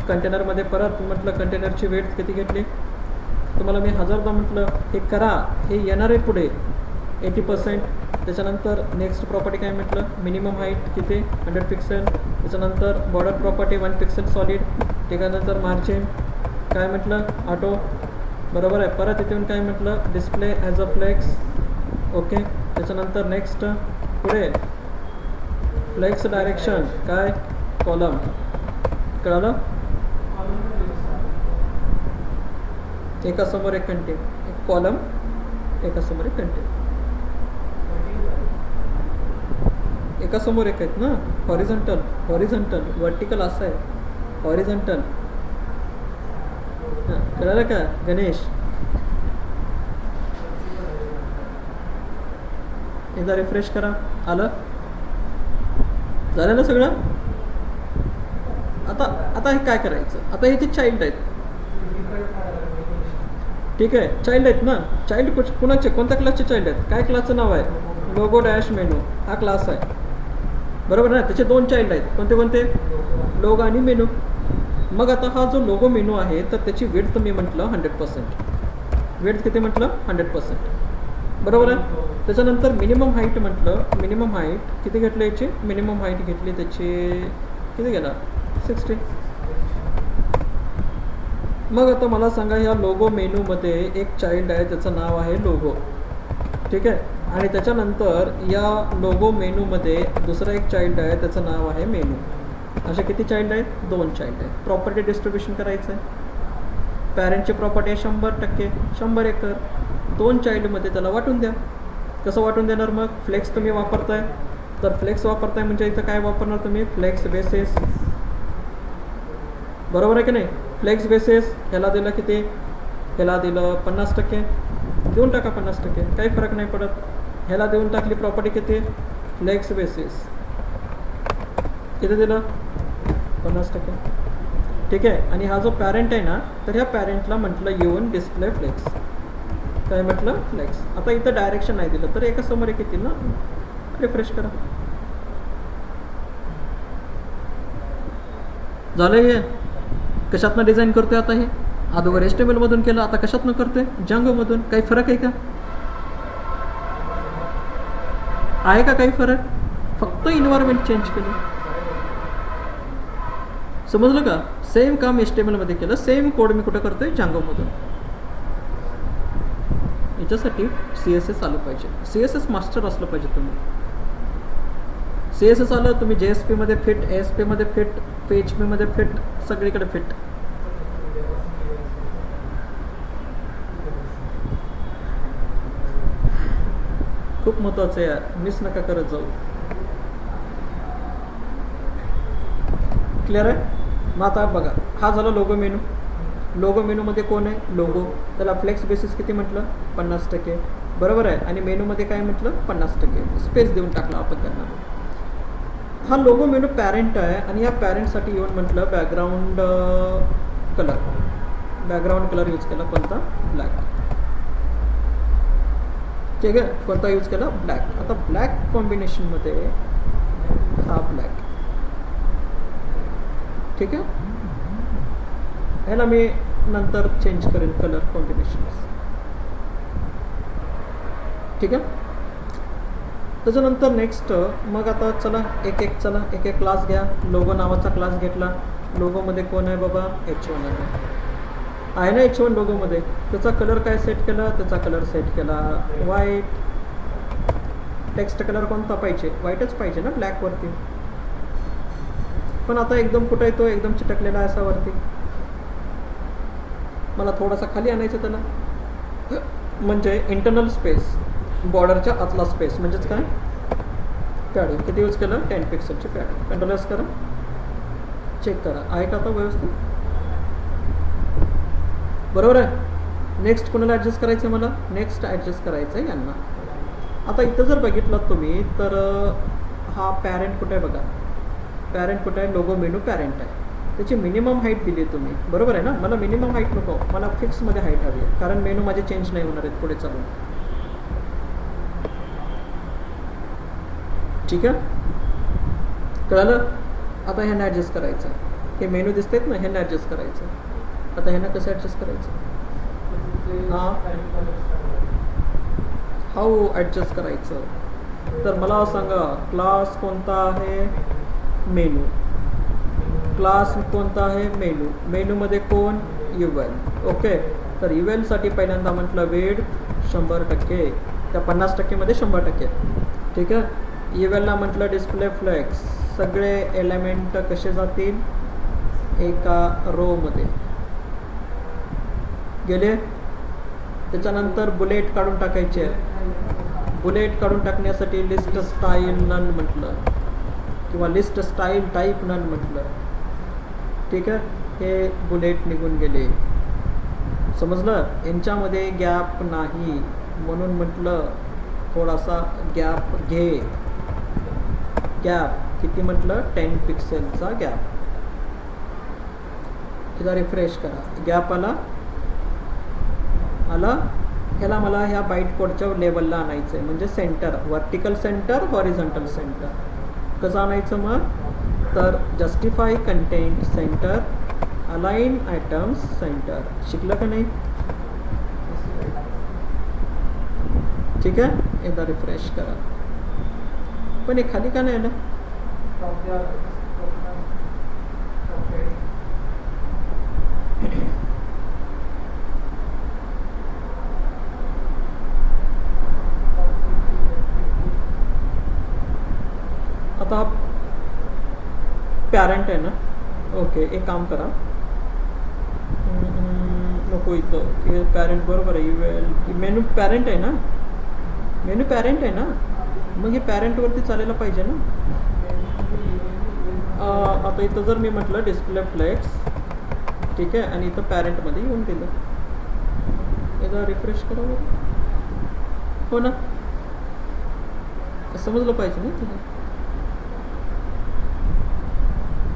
Speaker 1: कंटेनरमध्ये परत म्हटलं कंटेनरची वेट किती घेतली, तुम्हाला मी 1000दा म्हटलं हे करा, हे येणार आहे पुढे 80%. त्याच्यानंतर नेक्स्ट प्रॉपर्टी काय म्हटलं, मिनिमम हाईट किती 100 पिक्सेल. त्याच्यानंतर बॉर्डर प्रॉपर्टी 1 पिक्सेल सॉलिड. त्याच्यानंतर मार्जिन काय म्हटलं, ऑटो. बरोबर आहे. परत इथून काय म्हटलं, display as a flex. Okay. त्याच्यानंतर नेक्स्ट पुढे फ्लेक्स डायरेक्शन काय, कॉलम. कळालं. एकासमोर एक कंटेन, एक कॉलम, एकासमोर एक कंटेन, एकासमोर एक आहेत ना. हॉरिझॉन्टल वर्टिकल असं आहे, हॉरिझॉन्टल. हां, कळालं का गणेश. एकदा रिफ्रेश करा. आलं? झालं ना सगळं? आता हे काय करायचं? आता हे जे चाइल्ड आहेत, ठीक आहे, चाइल्ड आहेत ना. चाइल्ड कुणाचे, कोणत्या क्लासचे चाइल्ड आहेत? काय क्लासचं नाव आहे? लोगो डॅश मेनू हा क्लास आहे, बरोबर ना. त्याचे 2 चाइल्ड आहेत. कोणते कोणते? लोगो आणि मेनू. मग आता हा जो लोगो मेनू आहे तर त्याची विड्थ मी म्हटलं 100%. विड्थ किती म्हटलं? 100%, बरोबर आहे. त्याच्यानंतर मिनिमम हाईट म्हटलं. मिनिमम हाईट किती घेतलं याची? मिनिमम हाईट घेतली त्याची किती गेला? 60. मग आता मला सांगा, ह्या लोगो मेनूमध्ये एक चाइल्ड आहे त्याचं नाव आहे लोगो, ठीक आहे. आणि त्याच्यानंतर या लोगो मेनूमध्ये दुसरा एक चाइल्ड आहे त्याचं नाव आहे मेनू. असे किती चाइल्ड आहेत? 2 चाइल्ड आहेत. प्रॉपर्टी डिस्ट्रीब्युशन करायचं आहे. पॅरेंटची प्रॉपर्टी आहे 100%, 100 एकर. 2 चाइल्डमध्ये त्याला वाटून द्या. कसं वाटून देणार? मग फ्लेक्स तुम्ही वापरताय, तर फ्लेक्स वापरताय म्हणजे इथं काय वापरणार तुम्ही? फ्लेक्स बेसिस, बरोबर आहे की नाही. Flex basis. ह्याला दिलं किती? ह्याला दिलं 50%, देऊन टाका 50%, काही फरक नाही पडत. ह्याला देऊन टाकली प्रॉपर्टी किती? फ्लेक्स बेसिस, किती दिलं? 50%, ठीक आहे. आणि हा जो पॅरेंट आहे ना, तर ह्या पॅरेंटला म्हटलं येऊन डिस्प्ले फ्लेक्स. काय म्हटलं? फ्लेक्स. आता इथं डायरेक्शन नाही दिलं तर एका समोर एक येतील ना. रिफ्रेश करा. झालं. हे कशातनं डिझाईन करतोय आता? हे अगोदर HTML मधून केलं, आता कशातनं करतोय? Django-मधून. काही फरक आहे का? आहे का काही फरक? फक्त इन्व्हायरमेंट चेंज केलं. समजलं का? सेम काम HTML मध्ये केलं, सेम कोड मी कुठं करतोय? Django-मधून. याच्यासाठी CSS आलं पाहिजे. CSS मास्टर असलं पाहिजे तुम्ही. CSS आलं तुम्ही JSP मध्ये फिट, ASP मध्ये फिट, PHP मध्ये फिट, सगळीकडे फिट. खूप महत्वाचं आहे यार, मिस नका करत जाऊ. क्लिअर आहे? मग आता बघा, हा झाला लोगो मेनू. लोगो मेनूमध्ये कोण आहे? लोगो. त्याला फ्लेक्स बेसिस किती म्हटलं? 50%, बरोबर आहे. आणि मेनूमध्ये काय म्हटलं? 50%. स्पेस देऊन टाकला आपण त्यांना. हा लोगो मेनू पॅरेंट आहे आणि या पॅरेंटसाठी येऊन म्हटलं background colour. Background colour use केला कोणता? ब्लॅक, ठीक आहे. कोणता यूज केला? ब्लॅक. आता ब्लॅक कॉम्बिनेशनमध्ये हा ब्लॅक, ठीक आहे. ह्याला मी नंतर चेंज करेन कलर कॉम्बिनेशन्स, ठीक आहे. त्याच्यानंतर नेक्स्ट मग आता चला एक एक क्लास घ्या. लोगो नावाचा क्लास घेतला. लोगोमध्ये कोण आहे बाबा? H1 आहे ना. H1 लोगोमध्ये त्याचा कलर काय सेट केला? त्याचा कलर सेट केला व्हाईट. टेक्स्ट कलर कोणता पाहिजे? व्हाईटच पाहिजे ना ब्लॅकवरती. पण आता एकदम कुठं येतो? एकदम चिटकलेला असा वरती. मला थोडासा खाली आणायचं त्याला, म्हणजे इंटरनल स्पेस, बॉर्डरच्या आतला स्पेस. म्हणजेच काय? पॅडिंग. किती यूज केलं? 10 पिक्सलची पॅडिंग. कंट्रोलर्स करा, चेक करा आहे का आता व्यवस्थित, बरोबर आहे. नेक्स्ट कोणाला ॲडजस्ट करायचं आहे? मला नेक्स्ट ॲडजस्ट करायचं आहे यांना. आता इथं जर बघितलं तुम्ही तर हा पॅरेंट कुठे आहे? बघा पॅरेंट कुठे आहे? लोगो मेनू पॅरेंट आहे. त्याची मिनिमम हाईट दिली तुम्ही, बरोबर आहे ना. मला मिनिमम हाईट नको, मला फिक्समध्ये हाईट हवी आहे, कारण मेनू माझे चेंज नाही होणार आहेत पुढे चालून, ठीक आहे. कळलं? आता ह्यांना ॲडजस्ट करायचं. हे मेनू दिसतात ना, ह्यांना ॲडजस्ट करायचं. आता ह्यांना कसं ॲडजस्ट करायचं? हां, हाऊ ॲडजस्ट करायचं? तर मला सांगा, क्लास कोणता आहे? मेनू. क्लास कोणता आहे? मेनू. मेनूमध्ये कोण? UL. ओके. तर ULसाठी पहिल्यांदा म्हटलं वेड 100%, त्या 50%मध्ये 100%, ठीक आहे. ULला म्हटलं डिस्प्ले फ्लेक्स. सगळे एलिमेंट कसे जातील? एका रोमध्ये गेले. त्याच्यानंतर बुलेट काढून टाकायचे. बुलेट काढून टाकण्यासाठी लिस्ट स्टाईल नन म्हटलं, किंवा लिस्ट स्टाईल टाईप नन म्हटलं, ठीक आहे. हे बुलेट निघून गेले. समजलं? यांच्यामध्ये गॅप नाही म्हणून म्हटलं थोडासा गॅप घे. गॅप किती म्हटलं 10 पिक्सेलचा गॅप. एकदा रिफ्रेश करा. गॅप आला. ह्याला मला ह्या बाईट कोडच्या लेवलला आणायचं आहे, म्हणजे centre, vertical centre, horizontal centre. कसं आणायचं मग? तर justify content centre, align items centre. शिकलं का नाही? ठीक आहे. एकदा रिफ्रेश करा. पण हे खाली का नाही ना? आता पॅरेंट आहे ना? ओके, एक काम करा. नको इथं, हे पॅरेंट बरोबर आहे. मेनू पॅरेंट आहे ना? मेनू पॅरेंट आहे ना? मग हे पॅरेंटवरती चालायला पाहिजे ना? आता इथं जर मी म्हटलं डिस्प्ले फ्लेक्स, ठीक आहे, आणि इथं पॅरेंटमध्ये येऊन दिलं. एकदा रिफ्रेश करा बरं. हो ना? समजलं पाहिजे ना तुला?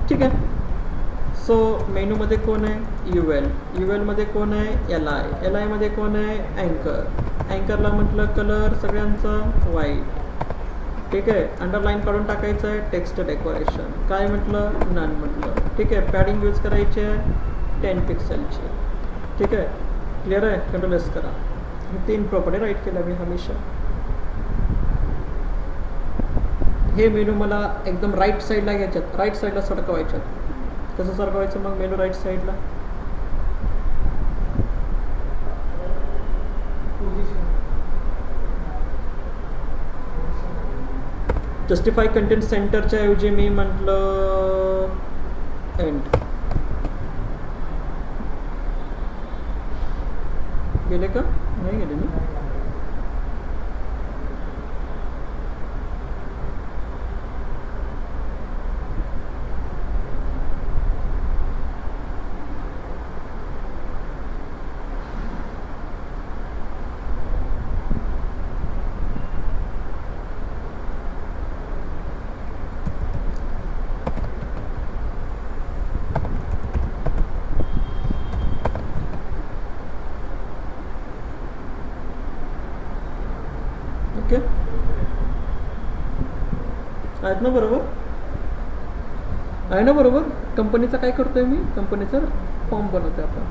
Speaker 1: ठीक आहे. सो मेनूमध्ये कोण आहे? UL मध्ये कोण आहे? LI मध्ये कोण आहे? अँकरला म्हटलं कलर सगळ्यांचा व्हाईट. ठीक आहे. अंडरलाईन काढून टाकायचं आहे. टेक्स्ट डेकोरेशन काय म्हटलं? नन म्हटलं. ठीक आहे. पॅडिंग यूज करायची आहे 10 पिक्सेलची. ठीक आहे. क्लिअर आहे? कंट्रोल S करा. 3 प्रॉपर्टी राईट केल्या मी हमेशा. हे मेनू मला एकदम राईट साईडला घ्यायच्यात, राईट साईडला सरकवायच्यात. कसं सरकवायचं मग मेनू राईट साईडला? जस्टिफाय कंटेंट सेंटरच्या ऐवजी मी म्हटलं एंड. गेले का? नाही गेले ना? ओके, आहेत ना? बरोबर आहे ना? बरोबर. कंपनीचा काय करतोय मी? कंपनीचा फॉर्म बनवतोय आपण.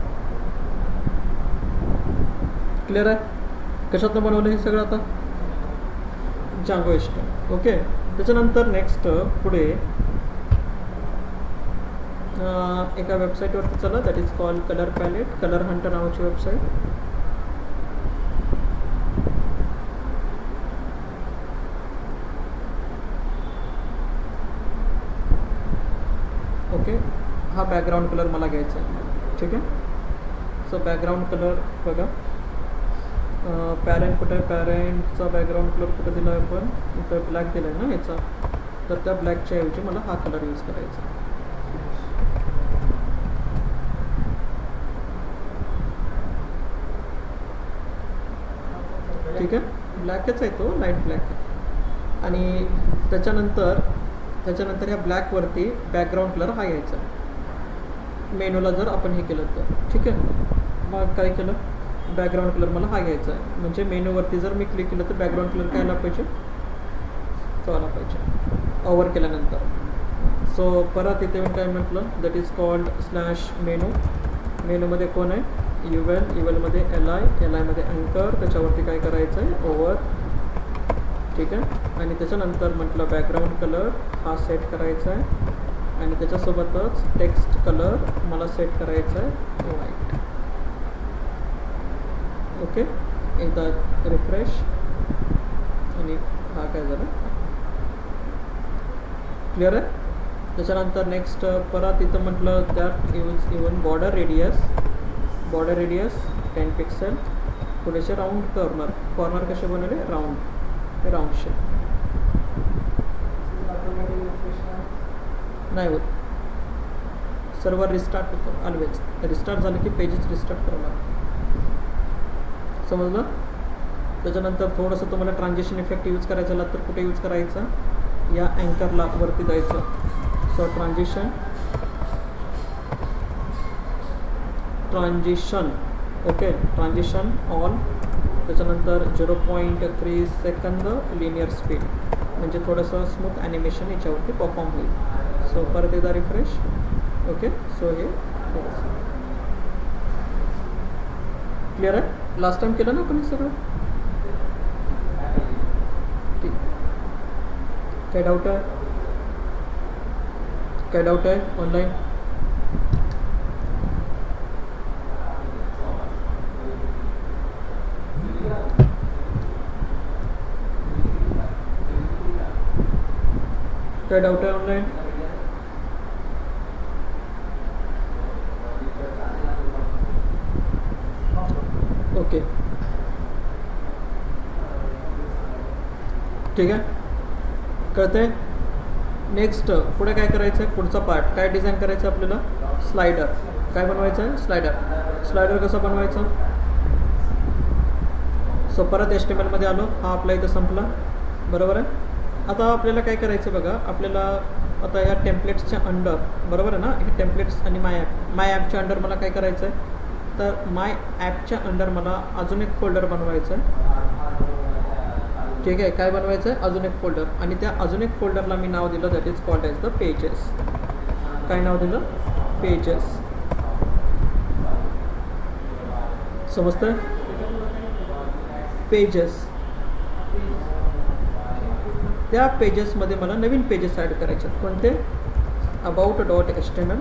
Speaker 1: क्लिअर आहे? कशातनं बनवलं हे सगळं? आता जांगो एस्टम. ओके. त्याच्यानंतर नेक्स्ट पुढे एका वेबसाईटवरती चला, that is called colour palette. Colour hunter नावाची वेबसाईट. ओके. हा बॅकग्राऊंड कलर मला घ्यायचा आहे. ठीक आहे. सो बॅकग्राऊंड कलर बघा. पॅरेंट कुठे आहे? पॅरेंटचा बॅकग्राऊंड कलर कुठे दिला आहे आपण? इथं ब्लॅक दिला आहे ना याचा. तर त्या ब्लॅकच्या ऐवजी मला हा कलर यूज करायचा. ठीक आहे. ब्लॅकच आहे तो, लाईट ब्लॅक. आणि त्याच्यानंतर ह्या ब्लॅकवरती बॅकग्राऊंड कलर हा घ्यायचा मेनूला जर आपण हे केलं तर. ठीक आहे. मग काय केलं? बॅकग्राऊंड कलर मला हा घ्यायचा आहे. म्हणजे मेनूवरती जर मी क्लिक केलं तर बॅकग्राऊंड कलर काय आला पाहिजे? तो आला पाहिजे ओव्हर केल्यानंतर. सो परत इथे येऊन काय म्हटलं? That is called slash menu. मेनूमध्ये कोण आहे? ULमध्ये LI मध्ये अँकर. त्याच्यावरती काय करायचं आहे? ओव्हर. ठीक आहे. आणि त्याच्यानंतर म्हटलं बॅकग्राऊंड कलर हा सेट करायचा आहे. आणि त्याच्यासोबतच टेक्स्ट कलर मला सेट करायचा आहे व्हाईट. ओके. एकदा रिफ्रेश. आणि हा काय झालं? क्लिअर आहे? त्याच्यानंतर नेक्स्ट परत इथं म्हटलं that use even border radius 10 pixel. थोडेसे राऊंड कॉर्नर कसे बनवले? राऊंड. हे राऊंड शेप नाही होत. सर्व्हर रिस्टार्ट होतं ऑलवेज. रिस्टार्ट झालं की पेजेस रिस्टार्ट करावं लागतं. समजलं? त्याच्यानंतर थोडंसं तुम्हाला ट्रान्झिशन इफेक्ट यूज करायचा झाला तर कुठे यूज करायचा, या अँकरला वरती जायचं. So transition okay, transition all. त्याच्यानंतर 0.3 सेकंद लिनियर स्पीड, म्हणजे थोडंसं स्मूथ ॲनिमेशन याच्यावरती परफॉर्म होईल. सो परत एकदा रिफ्रेश. ओके, सो हे थोडंसं क्लिअर आहे. लास्ट टाइम केलं ना आपण हे सगळं. ठीक, काय डाऊट आहे, काय डाऊट आहे ऑनलाईन? काय डाऊट आहे ऑनलाईन? ओके, ठीक आहे, कळतंय. नेक्स्ट पुढे काय करायचं आहे, पुढचा पार्ट काय डिझाईन करायचं आहे आपल्याला, स्लायडर. काय बनवायचं आहे, स्लायडर कसं बनवायचं. सो परत HTML मध्ये आलो, हा आपला इथं संपला, बरोबर आहे. आता आपल्याला काय करायचं बघा, आपल्याला आता ह्या टेम्पलेट्सच्या अंडर, बरोबर आहे ना, हे टेम्पलेट्स आणि माय ॲपच्या अंडर मला काय करायचं आहे, तर माय ॲपच्या अंडर मला अजून एक फोल्डर बनवायचं आहे. ठीक आहे, काय बनवायचं आहे, अजून एक फोल्डर. आणि त्या अजून एक फोल्डरला मी नाव दिलं, that is called as the pages. काय नाव दिलं, पेजेस. समजतं, पेजेस. त्या पेजेसमध्ये मला नवीन पेजेस ॲड करायचे आहेत. कोणते, about.html.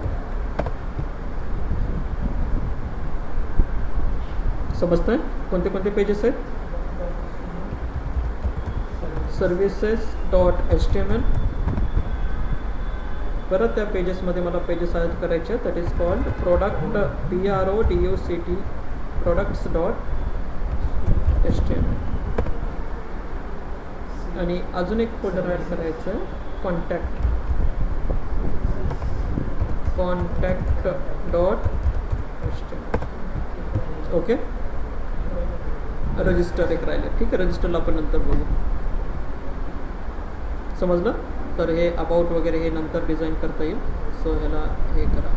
Speaker 1: समजतंय कोणते कोणते पेजेस आहेत, services.html. परत त्या पेजेसमध्ये मला पेजेस ॲड करायचे आहेत, that is called product, PRODUCT, products.html. आणि अजून एक फोल्डर ॲड करायचं आहे, contact.html. ओके, रजिस्टर एक राहिले. ठीक आहे, रजिस्टरला आपण नंतर बघू. समजलं. तर हे अबाउट वगैरे हे नंतर डिझाईन करता येईल. सो ह्याला हे करा,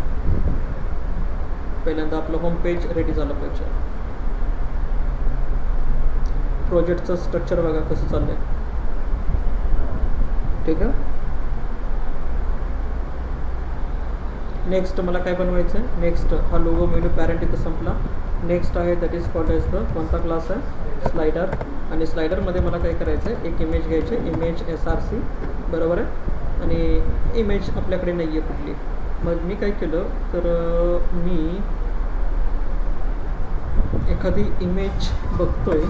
Speaker 1: पहिल्यांदा आपलं होम पेज रेडी झालं पाहिजे. प्रोजेक्टचं स्ट्रक्चर बघा कसं चाललंय. ठीक आहे, नेक्स्ट मला काय बनवायचं आहे, नेक्स्ट हा लोगो मेनू पॅरेंट इथं संपला. नेक्स्ट आहे that is called as the, कोणता क्लास आहे, स्लायडर. आणि स्लायडरमध्ये मला काय करायचं आहे, एक इमेज घ्यायची, इमेज SRC, बरोबर आहे. आणि इमेज आपल्याकडे नाही आहे कुठली. मग मी काय केलं, तर मी एखादी इमेज बघतोय,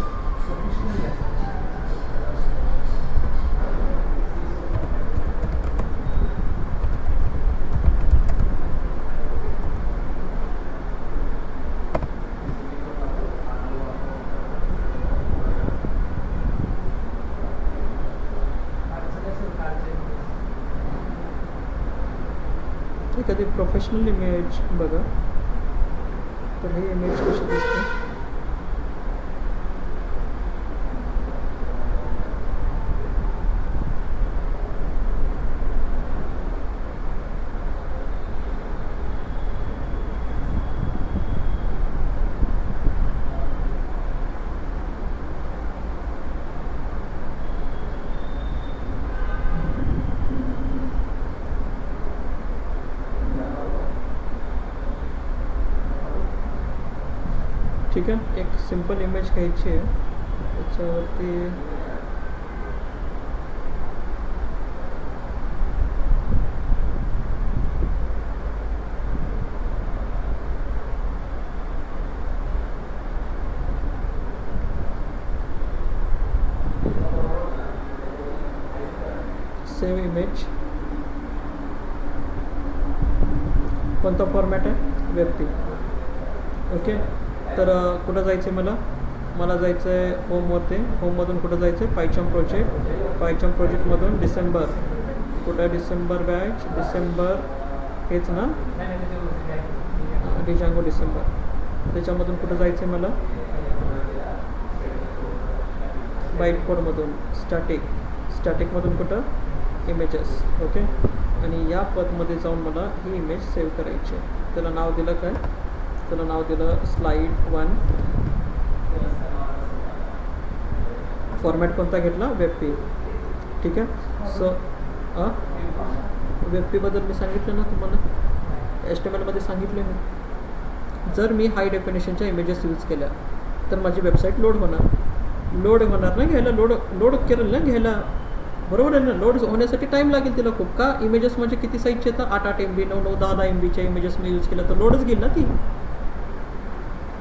Speaker 1: एखादी प्रोफेशनल इमेज बघा, तर ही इमेज कशी दिसते. ठीक आहे, एक सिंपल इमेज घ्यायची आहे, त्याच्यावरती सेव्ह इमेज. कोणता फॉर्मॅट आहे, व्यक्ती. ओके, तर कुठं जायचं आहे, मला जायचं आहे होमवरती. होममधून कुठं जायचं आहे, पायचम प्रोजेक्टमधून डिसेंबर. कुठं आहे डिसेंबर बॅच, डिसेंबर हेच ना, डिजांगो डिसेंबर. त्याच्यामधून कुठं जायचं आहे मला, बाईट कोडमधून स्टॅटिकमधून कुठं इमेजेस. ओके, आणि या पदमध्ये जाऊन मला ही इमेज सेव्ह करायची आहे. त्याला नाव दिलं काय, त्याला नाव दिलं स्लाईड 1. फॉर्मॅट कोणता घेतला, वेबपी. ठीक आहे. सो वेबपीबद्दल मी सांगितलं ना तुम्हाला, HTMLमध्ये सांगितले मी. जर मी हाय डेफिनेशनच्या इमेजेस यूज केल्या तर माझी वेबसाईट लोड होणार ना, घ्यायला लोड केलं ना घ्यायला, बरोबर आहे ना. लोड होण्यासाठी टाईम लागेल तिला खूप. का, इमेजेस म्हणजे किती साईजचे येतात, 8 MB 9 10 MBच्या इमेजेस मी यूज केल्या तर लोडच घेईल ना ती.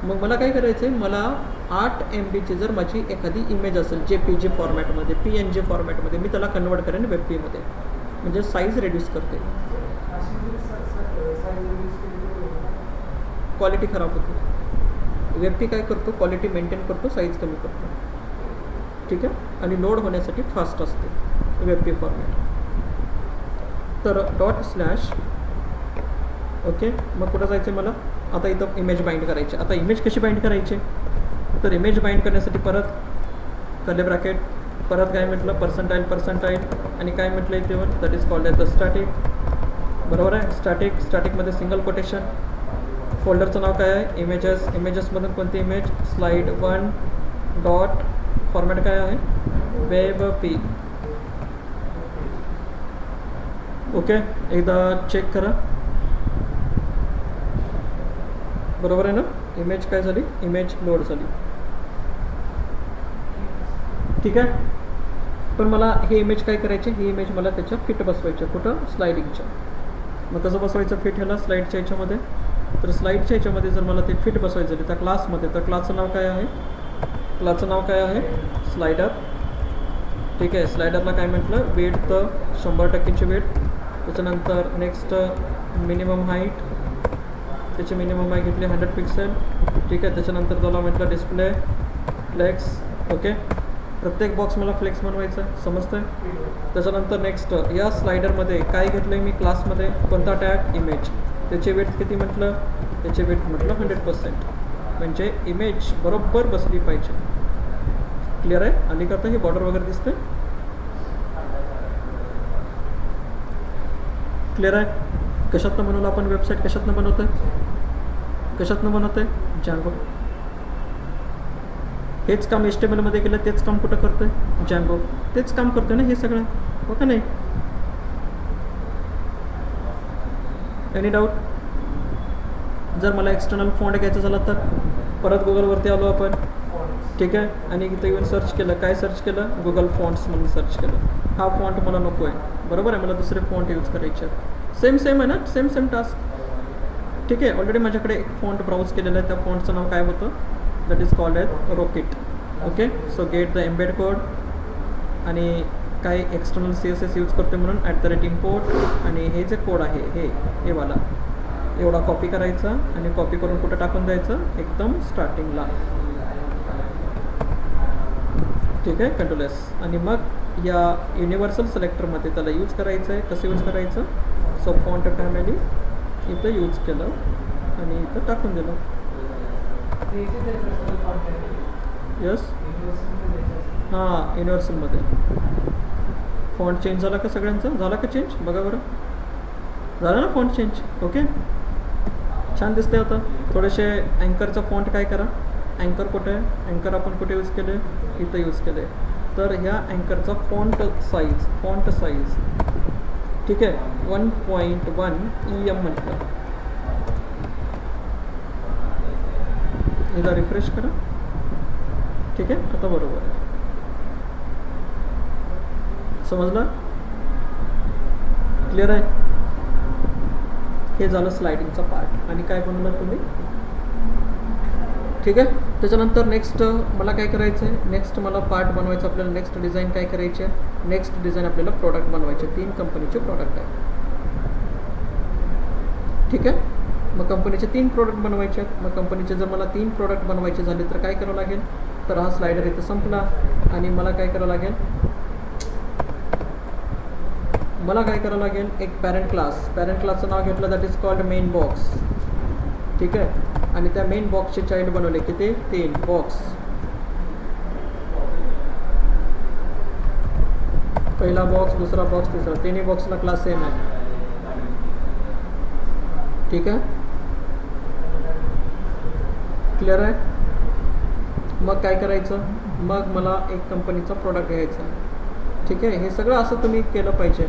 Speaker 1: मग मला काय करायचं आहे, मला 8 MBची जर माझी एखादी इमेज असेल JPG फॉर्मॅटमध्ये, PNG फॉर्मॅटमध्ये, मी त्याला कन्वर्ट करेन वेबपीमध्ये, म्हणजे साईज रिड्यूस करते, क्वालिटी खराब होते. वेबपी काय करतो, क्वालिटी मेंटेन करतो, साईज कमी करतो. ठीक आहे, आणि लोड होण्यासाठी फास्ट असते वेबपी फॉर्मॅट. तर ./ ओके, मग कुठं जायचं मला, आता इथं इमेज बाइंड करायची. आता इमेज कशी बाइंड करायची, तर इमेज बाइंड करण्यासाठी परत कर्ली ब्रॅकेट, परत काय म्हटलं, पर्सेंटाईल आणि काय म्हटलं इथे, that is called as the static. बरोबर आहे. स्टॅटिकमध्ये सिंगल कोटेशन. फोल्डरचं नाव काय आहे, इमेजेसमधून कोणती इमेज, स्लाईड 1 डॉट, फॉर्मॅट काय आहे, वेबपी. ओके, एकदा चेक करा, बरोबर आहे ना. इमेज काय झाली, इमेज लोड झाली. ठीक आहे. पण मला हे इमेज काय करायचे, ही इमेज मला त्याच्या फिट बसवायच्या, कुठं, स्लायडिंगच्या. मग कसं बसवायचं फिट ह्याला, स्लाईडच्या ह्याच्यामध्ये. तर स्लाईडच्या ह्याच्यामध्ये जर मला ते फिट बसवायचं आहे त्या क्लासमध्ये, तर क्लासचं नाव काय आहे, स्लायडर. ठीक आहे. स्लायडरला काय म्हटलं, वेट 100%ची वेट. त्याच्यानंतर नेक्स्ट मिनिमम हाईट, त्याची मिनिमम हाईट घेतली 100 पिक्सेल. ठीक आहे. त्याच्यानंतर त्याला म्हटलं डिस्प्ले फ्लेक्स. ओके, प्रत्येक बॉक्स मला फ्लेक्स बनवायचं आहे, समजतं. त्याच्यानंतर नेक्स्ट या स्लायडरमध्ये काय घेतलं आहे मी, क्लासमध्ये कोणता टॅग, इमेज. त्याची वेट किती म्हटलं, त्याची वेट म्हटलं 100%, म्हणजे इमेज बरोबर बसली पाहिजे. क्लिअर आहे. आणि करता हे बॉर्डर वगैरे दिसते, क्लिअर आहे. कशातनं बनवलं आपण वेबसाईट, कशातनं बनवतोय, जँगो. हेच काम HTMLमध्ये केलं, तेच काम कुठं करतोय, जँगो. तेच काम करतोय ना हे सगळं, हो का नाही. Any doubt. जर मला एक्सटर्नल फॉन्ट घ्यायचा झाला तर परत गुगलवरती आलो आपण. ठीक आहे. आणि इथं येऊन सर्च केलं, काय सर्च केलं, गुगल फॉन्ट्स म्हणून सर्च केलं. हा फॉन्ट मला नको आहे, बरोबर आहे, मला दुसरे फॉन्ट यूज करायचे आहेत. सेम आहे ना, सेम टास्क. ठीक आहे. ऑलरेडी माझ्याकडे एक फॉन्ट ब्राउज केलेलं आहे, त्या फॉन्टचं नाव काय होतं, that is called as rocket. Okay, so get the embed code, आणि काय एक्सटर्नल CSS यूज करते म्हणून @import. आणि हे जे कोड आहे हे वाला एवढा कॉपी करायचा आणि कॉपी करून कुठं टाकून द्यायचं, एकदम स्टार्टिंगला. ठीक आहे, कंट्रोल-S. आणि मग या युनिव्हर्सल सिलेक्टरमध्ये त्याला यूज करायचं आहे. कसं यूज करायचं, सो फॉन्ट फॅमिली इथं यूज केलं आणि इथं टाकून दिलं. यस, हां, युनिव्हर्सलमध्ये फॉन्ट चेंज झाला का सगळ्यांचा, झाला का चेंज, बघा बरं, झालं ना फॉन्ट चेंज. ओके, छान दिसते. आता थोडेसे अँकरचा फॉन्ट काय करा, अँकर कुठे आहे, अँकर आपण कुठे यूज केले, इथं यूज केले. तर ह्या अँकरचा फॉन्ट साईज ठीक आहे 1.1 EM म्हटलं. एकदा रिफ्रेश करा. ठीक आहे, आता बरोबर आहे, समजलं, क्लिअर आहे. हे झालं स्लायडिंगचा पार्ट. आणि काय बनवलं तुम्ही, ठीक आहे. त्याच्यानंतर नेक्स्ट मला काय करायचं आहे, नेक्स्ट मला पार्ट बनवायचं आपल्याला. नेक्स्ट डिझाईन काय करायचे, नेक्स्ट डिझाईन आपल्याला प्रोडक्ट बनवायचे. 3 कंपनीचे प्रोडक्ट आहे. ठीक आहे. मग कंपनीचे 3 प्रोडक्ट बनवायचे आहेत. मग कंपनीचे जर मला 3 प्रोडक्ट बनवायचे झाले तर काय करावं लागेल, तर हा स्लायडर इथं संपला. आणि मला काय करावं लागेल, एक पॅरेंट क्लासचं नाव घेतलं, that is called main box. ठीक आहे. आणि त्या मेन बॉक्सचे चाइल्ड बनवले किती, 3 बॉक्स. पहिला बॉक्स, दुसरा बॉक्स, तिसरा, तिन्ही बॉक्सला क्लास सेम आहे. ठीक आहे, क्लिअर आहे. मग काय करायचं, मग मला एक कंपनीचा प्रोडक्ट घ्यायचा आहे. ठीक आहे, हे सगळं असं तुम्ही केलं पाहिजे.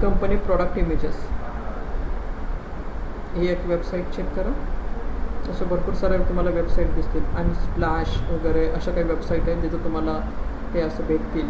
Speaker 1: कंपनी प्रोडक्ट इमेजेस ही एक वेबसाईट चेक करा. अशा भरपूर साऱ्या तुम्हाला वेबसाईट दिसतील आणि स्प्लॅश वगैरे अशा काही वेबसाईट आहेत जिथं तुम्हाला हे असं भेटतील.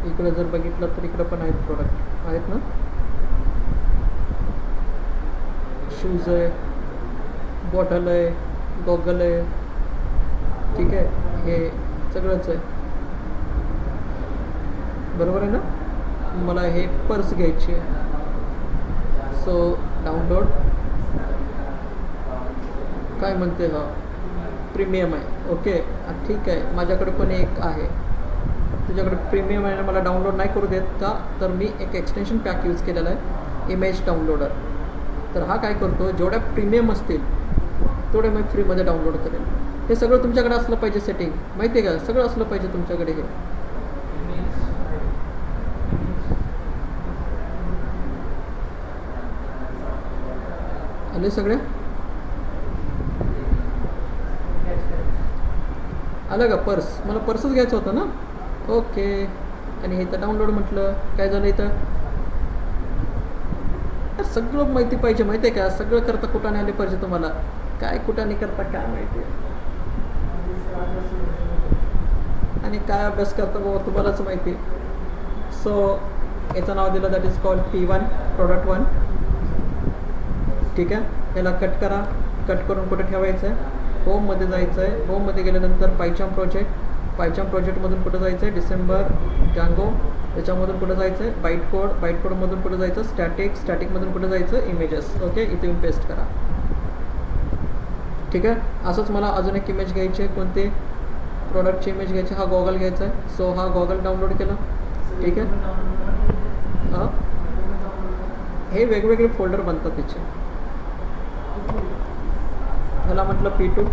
Speaker 1: इकडे जर बघितलं तर इकडं पण आहेत प्रोडक्ट आहेत ना. शूज आहे, बॉटल आहे, गॉगल आहे. ठीक आहे, हे सगळंच आहे. बरोबर आहे ना. मला हे पर्स घ्यायची आहे. सो डाउनलोड काय म्हणते, हा प्रीमियम आहे. ओके, ठीक आहे, माझ्याकडे पण एक आहे. तुझ्याकडे प्रीमियम आहे ना, मला डाउनलोड नाही करू देत का, तर मी एक एक्सटेन्शन पॅक यूज केलेला आहे, इमेज डाउनलोडर. तर हा काय करतो, जेवढ्या प्रीमियम असतील तेवढे मी फ्रीमध्ये डाउनलोड करेल. हे सगळं तुमच्याकडे असलं पाहिजे. सेटिंग माहिती आहे का, सगळं असलं पाहिजे तुमच्याकडे. हे आले सगळे, आलं का. पर्स, मला पर्सच घ्यायचं होतं ना. ओके, आणि हे तर डाउनलोड म्हटलं. काय झालं इथं, सगळं माहिती पाहिजे. माहिती आहे का, सगळं करता कुठाने आले पाहिजे तुम्हाला. काय कुठाने करता काय माहिती आहे, आणि काय अभ्यास करता बाबा तुम्हालाच माहिती. सो याचं नाव दिलं, that is called P1 product 1. ठीक आहे, याला कट करा. कट करून कुठे ठेवायचं आहे, होममध्ये जायचं आहे. होममध्ये गेल्यानंतर पायचाम प्रोजेक्ट, पायचाम प्रोजेक्टमधून कुठं जायचं आहे, डिसेंबर जांगो, त्याच्यामधून कुठं जायचं आहे, बाईट कोड, बाईट कोडमधून कुठं जायचं, स्टॅटिक, स्टॅटिकमधून कुठं जायचं, इमेजेस. ओके, इथे येऊन पेस्ट करा. ठीक आहे, असंच मला अजून एक इमेज घ्यायची आहे. कोणती, प्रोडक्टची इमेज घ्यायची. हा गॉगल घ्यायचा आहे. सो हा गॉगल डाउनलोड केला. ठीक आहे, हां, हे वेगवेगळे फोल्डर बनतात त्याचे. ह्याला म्हटलं P2.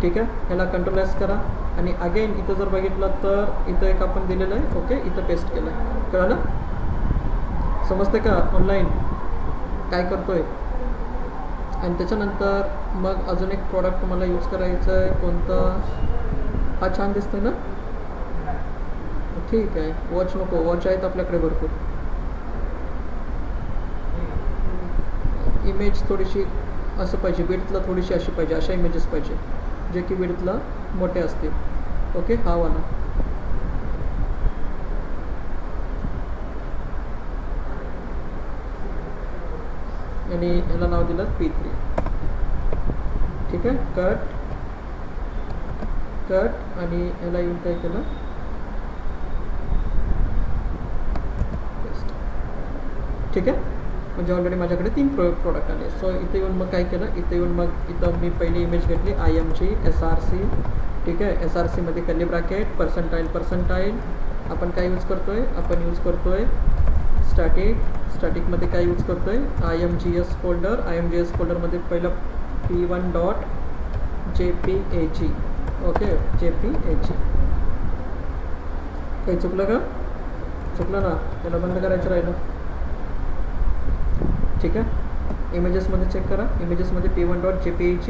Speaker 1: ठीक आहे, ह्याला कंट्रोल S करा. आणि अगेन इथं जर बघितलं तर इथं एक आपण दिलेलं आहे. ओके, इथं पेस्ट केलं आहे. कळलं, समजते का ऑनलाईन काय करतो आहे. आणि त्याच्यानंतर मग अजून एक प्रॉडक्ट मला यूज करायचं आहे. कोणता, हा छान दिसतोय ना. ठीक आहे, वॉच नको, वॉच आहेत आपल्याकडे भरपूर. इमेज थोडीशी असं पाहिजे, विड्थला थोडीशी अशी पाहिजे. अशा इमेजेस पाहिजे जे की विड्थला मोठे असतील. ओके, हा वाला. आणि ह्याला नाव दिलं P3. ठीक आहे, कट कट, आणि ह्याला येऊन काय केलं, ठीक आहे. म्हणजे ऑलरेडी माझ्याकडे 3 प्रोडक्ट आले. सो इथे येऊन मग काय केलं, इथे येऊन मग इथं मी पहिली इमेज घेतली IMG SRC. ठीक आहे, SRCमध्ये कर्ली ब्रॅकेट, पर्सेंटाईल. आपण काय यूज करतो आहे, आपण यूज करतो आहे स्टॅटिक. स्टॅटिकमध्ये काय यूज करतो आहे, IMGS फोल्डर. IMGS फोल्डरमध्ये पहिलं P1.jpeg. Okay, JPEG. काही चुकलं का, चुकलं ना, त्याला बंद करायचं राहिलं. ठीक आहे, इमेजेसमध्ये चेक करा. इमेजेसमध्ये P1.jpeg.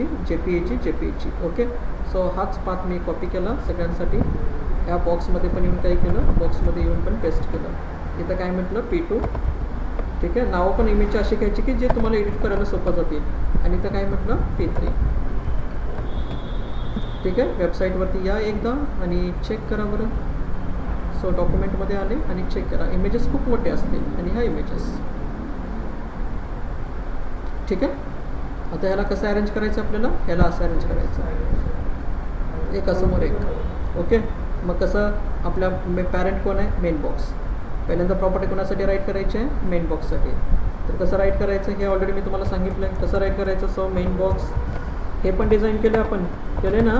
Speaker 1: ओके, सो हाच पाथ मी कॉपी केला सगळ्यांसाठी. ह्या बॉक्समध्ये पण येऊन काय केलं, बॉक्समध्ये येऊन पण पेस्ट केलं. इथं काय म्हटलं, P2. ठीक आहे, नावं पण इमेजची अशी घ्यायची की जे तुम्हाला एडिट करायला सोपं जातील. आणि इथं काय म्हटलं, P3. ठीक आहे, वेबसाईटवरती या एकदा आणि चेक करा बरं. सो डॉक्युमेंटमध्ये आले आणि चेक करा. इमेजेस खूप मोठे असतील आणि ह्या इमेजेस. ठीक आहे, आता ह्याला कसं अरेंज करायचं आपल्याला, ह्याला असं अरेंज करायचं, एकासमोर एक. ओके, मग कसं, आपल्या पॅरेंट कोण आहे, मेन बॉक्स. पहिल्यांदा प्रॉपर्टी कोणासाठी राईट करायची आहे, मेन बॉक्ससाठी. तर कसं राईट करायचं हे ऑलरेडी मी तुम्हाला सांगितलं आहे. कसं राईट करायचं, सो मेन बॉक्स हे पण डिझाईन केलं आपण, केले ना.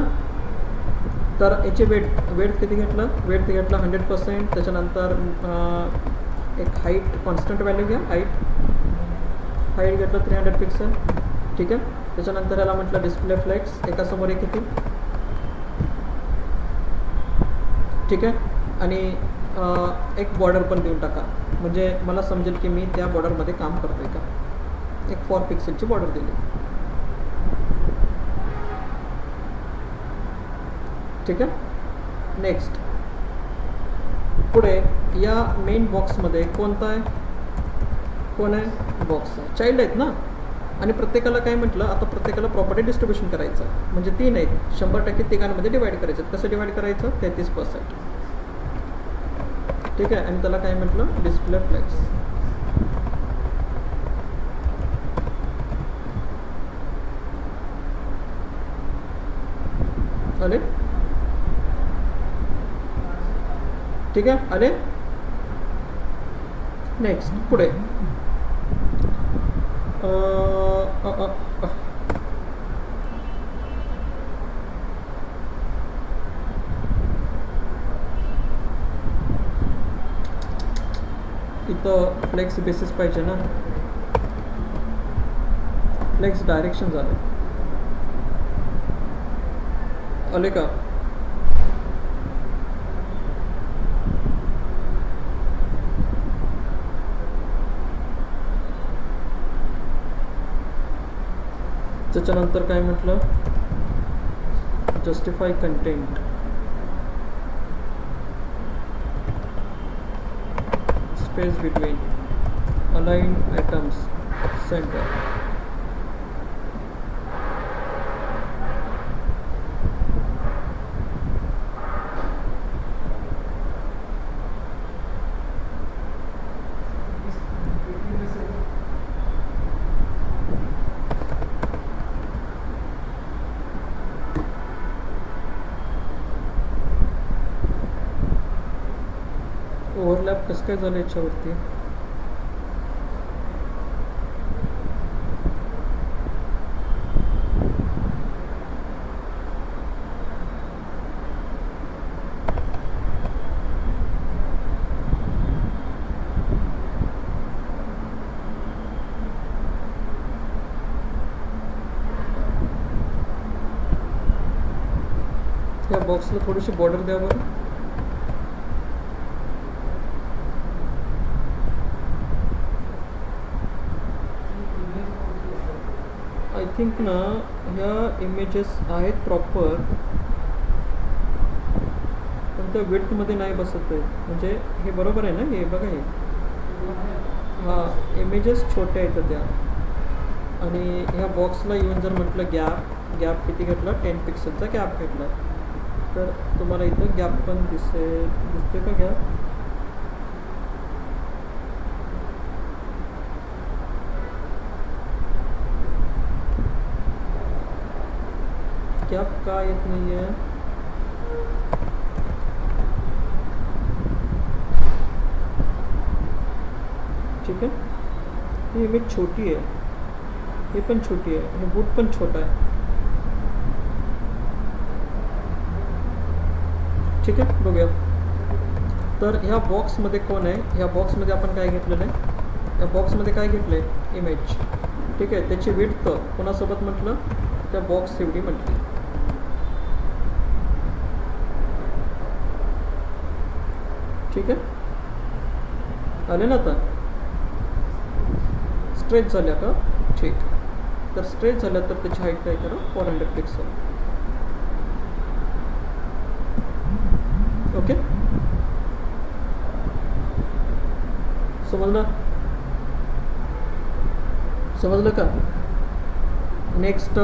Speaker 1: तर याची वेट किती घेतलं, वेट घेतलं 100%. त्याच्यानंतर एक हाईट कॉन्स्टंट व्हॅल्यू घ्या, हाईट घेतलं 300 पिक्सल. ठीक आहे. त्याच्यानंतर याला म्हटलं डिस्प्ले फ्लेक्स, एकासमोर एक किती. ठीक आहे. आणि एक बॉर्डर पण देऊन टाका, म्हणजे मला समजेल की मी त्या बॉर्डरमध्ये काम करतो आहे का. एक 4 पिक्सेलची बॉर्डर दिली. ठीक आहे. नेक्स्ट पुढे या मेन बॉक्समध्ये कोणता आहे, कोण आहे, बॉक्स आहे, चाइल्ड आहेत ना. आणि प्रत्येकाला काय म्हटलं, आता प्रत्येकाला प्रॉपर्टी डिस्ट्रीब्युशन करायचं, म्हणजे 3 आहेत, 100% तिघांमध्ये डिवाईड करायचं. कसं डिवाईड करायचं, 33%. ठीक आहे. आणि त्याला काय म्हटलं, डिस्प्ले फ्लेक्स. आले. ठीक आहे. आले. नेक्स्ट पुढे इथं फ्लेक्स बेसिस पाहिजे ना, फ्लेक्स डायरेक्शन झालं. आले का. त्याच्यानंतर काय म्हटलं, justify content, space between, align items, centre. Overlap कसं काय झालं याच्यावरती. या बॉक्सला थोडीशी बॉर्डर द्या बरं. आय थिंक ना ह्या इमेजेस आहेत प्रॉपर, पण त्या विड्थमध्ये नाही बसत आहे. म्हणजे हे बरोबर आहे ना, हे बघा हे, हां इमेजेस छोट्या आहेत त्या. आणि ह्या बॉक्सला येऊन जर म्हटलं गॅप किती घेतला, 10 पिक्सेलचा गॅप घेतला, तर तुम्हाला इथं गॅप पण दिसते का गॅप. गॅप का येत नाही आहे. ठीक आहे. ही इमेज छोटी आहे, हे पण छोटी आहे, हे बूट पण छोटा आहे. ठीक आहे. बघूया. तर ह्या बॉक्समध्ये कोण आहे, ह्या बॉक्समध्ये आपण काय घेतलेलं आहे, या बॉक्समध्ये काय घेतलं आहे, इमेज. ठीक आहे. त्याची विड्थ कोणासोबत म्हटलं, त्या बॉक्स एवढी म्हटली. ठीक आहे. आले ना आता. स्ट्रेच झाल्या का, ठीक. तर स्ट्रेच झाल्या तर त्याची हाईट काय करा, 400 पिक्सल. ओके. समजलं का. नेक्स्ट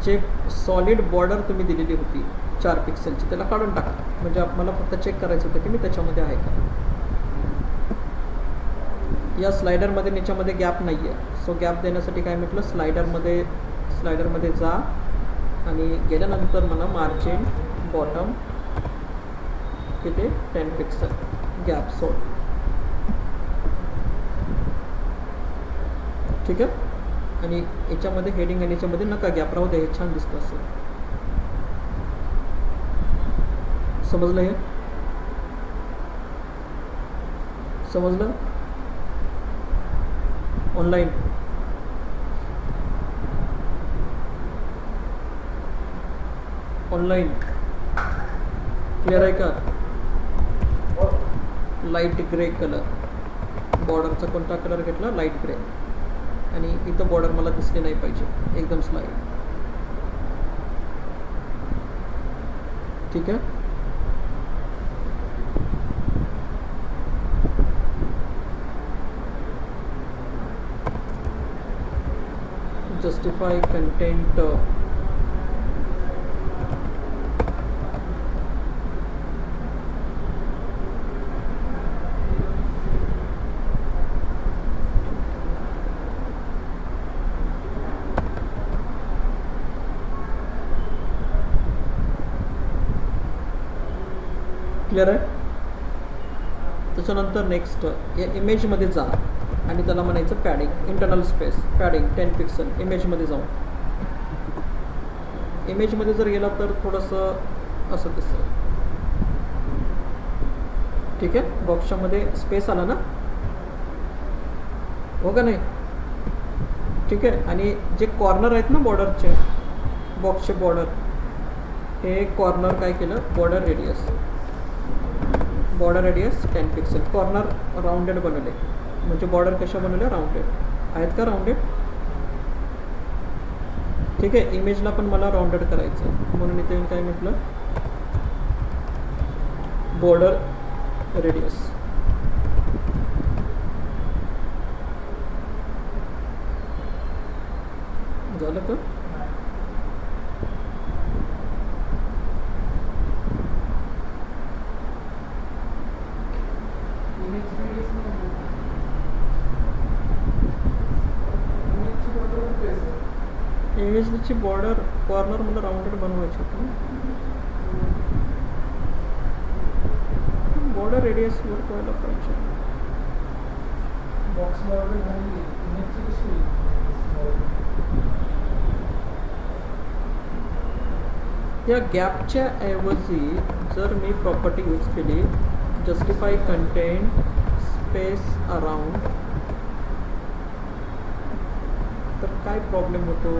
Speaker 1: जे सॉलिड बॉर्डर तुम्ही दिलेली होती 4 पिक्सेलची, त्याला काढून टाका. म्हणजे मला फक्त चेक करायचं होतं की मी त्याच्यामध्ये आहे का. या स्लायडरमध्ये नीच्यामध्ये गॅप नाही आहे, सो गॅप देण्यासाठी काय म्हटलं, स्लायडरमध्ये जा आणि गेल्यानंतर मला मार्जिन बॉटम किती 10 पिक्सल गॅप सोड. ठीक आहे. आणि याच्यामध्ये हेडिंग आणि याच्यामध्ये नका गॅप राहू द्या, हे छान दिसतं असं. समजलं? हे समजलं? ऑनलाईन ऑनलाईन क्लिअर आहे का? लाईट ग्रे कलर, बॉर्डरचा कोणता कलर घेतला? Light grey. आणि इथं बॉर्डर मला दिसली नाही पाहिजे, एकदम स्लाईड. ठीक आहे. जस्टिफाय कंटेंट, क्लिअर आहे. त्याच्यानंतर नेक्स्ट या इमेजमध्ये जा आणि त्याला म्हणायचं padding, internal space padding 10 pixel. इमेजमध्ये जाऊन इमेजमध्ये जर गेला तर थोडंसं असं दिसतं. ठीक आहे. बॉक्सच्यामध्ये स्पेस आला ना, हो का नाही? ठीक आहे. आणि जे कॉर्नर आहेत ना बॉर्डरचे, बॉक्सचे बॉर्डर, हे कॉर्नर काय केलं? Border radius 10 pixel. Corner rounded बनवले, म्हणजे बॉर्डर कशा बनवल्या? राऊंडेड आहेत का? राऊंडेड. ठीक आहे. इमेजला पण मला राऊंडेड करायचं आहे, म्हणून इथे काय म्हटलं? Border radius. झालं का? इमेजची बॉर्डर कॉर्नर मला राऊंडेड बनवायची होती. बॉर्डर रेडियस वर व्हायला पाहिजे. या गॅपच्या ऐवजी जर मी प्रॉपर्टी यूज केली, जस्टिफाय कंटेंट स्पेस अराउंड, तर काय प्रॉब्लेम होतो?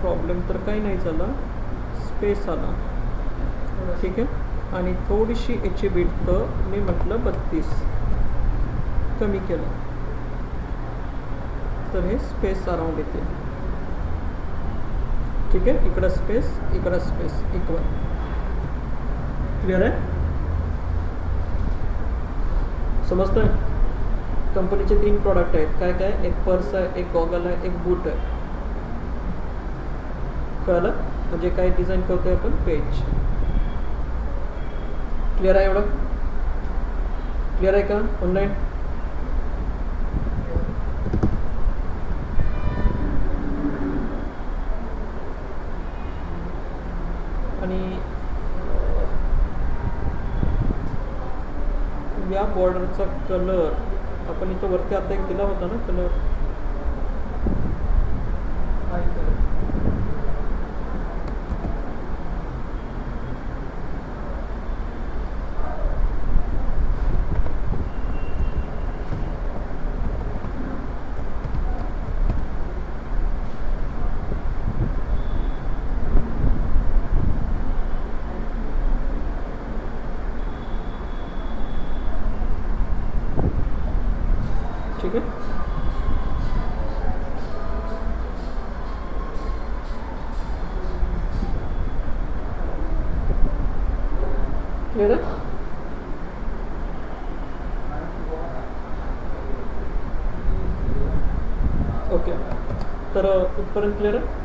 Speaker 1: प्रॉब्लेम तर काही नाही झाला, स्पेस आला. ठीक आहे. आणि थोडीशी याची विड्थ मी म्हटलं 32 कमी केलं, तर हे स्पेस अराउंड येते. ठीक आहे. इकडं स्पेस, इकडं स्पेस, इक्वल. क्लिअर आहे? समजतंय? कंपनीचे 3 प्रॉडक्ट आहेत. काय काय? एक पर्स आहे, एक गॉगल आहे, एक बूट आहे. कळलं? म्हणजे काय डिझाईन करतोय आपण? पेज. क्लिअर आहे? एवढं क्लिअर आहे का? ऑनलाईन आणि या बॉर्डरचा कलर आपण इथं वरती आता एक दिला होता ना कलर, ठीक आहे. क्लिअर आहे? ओके. तर इथपर्यंत क्लिअर आहे?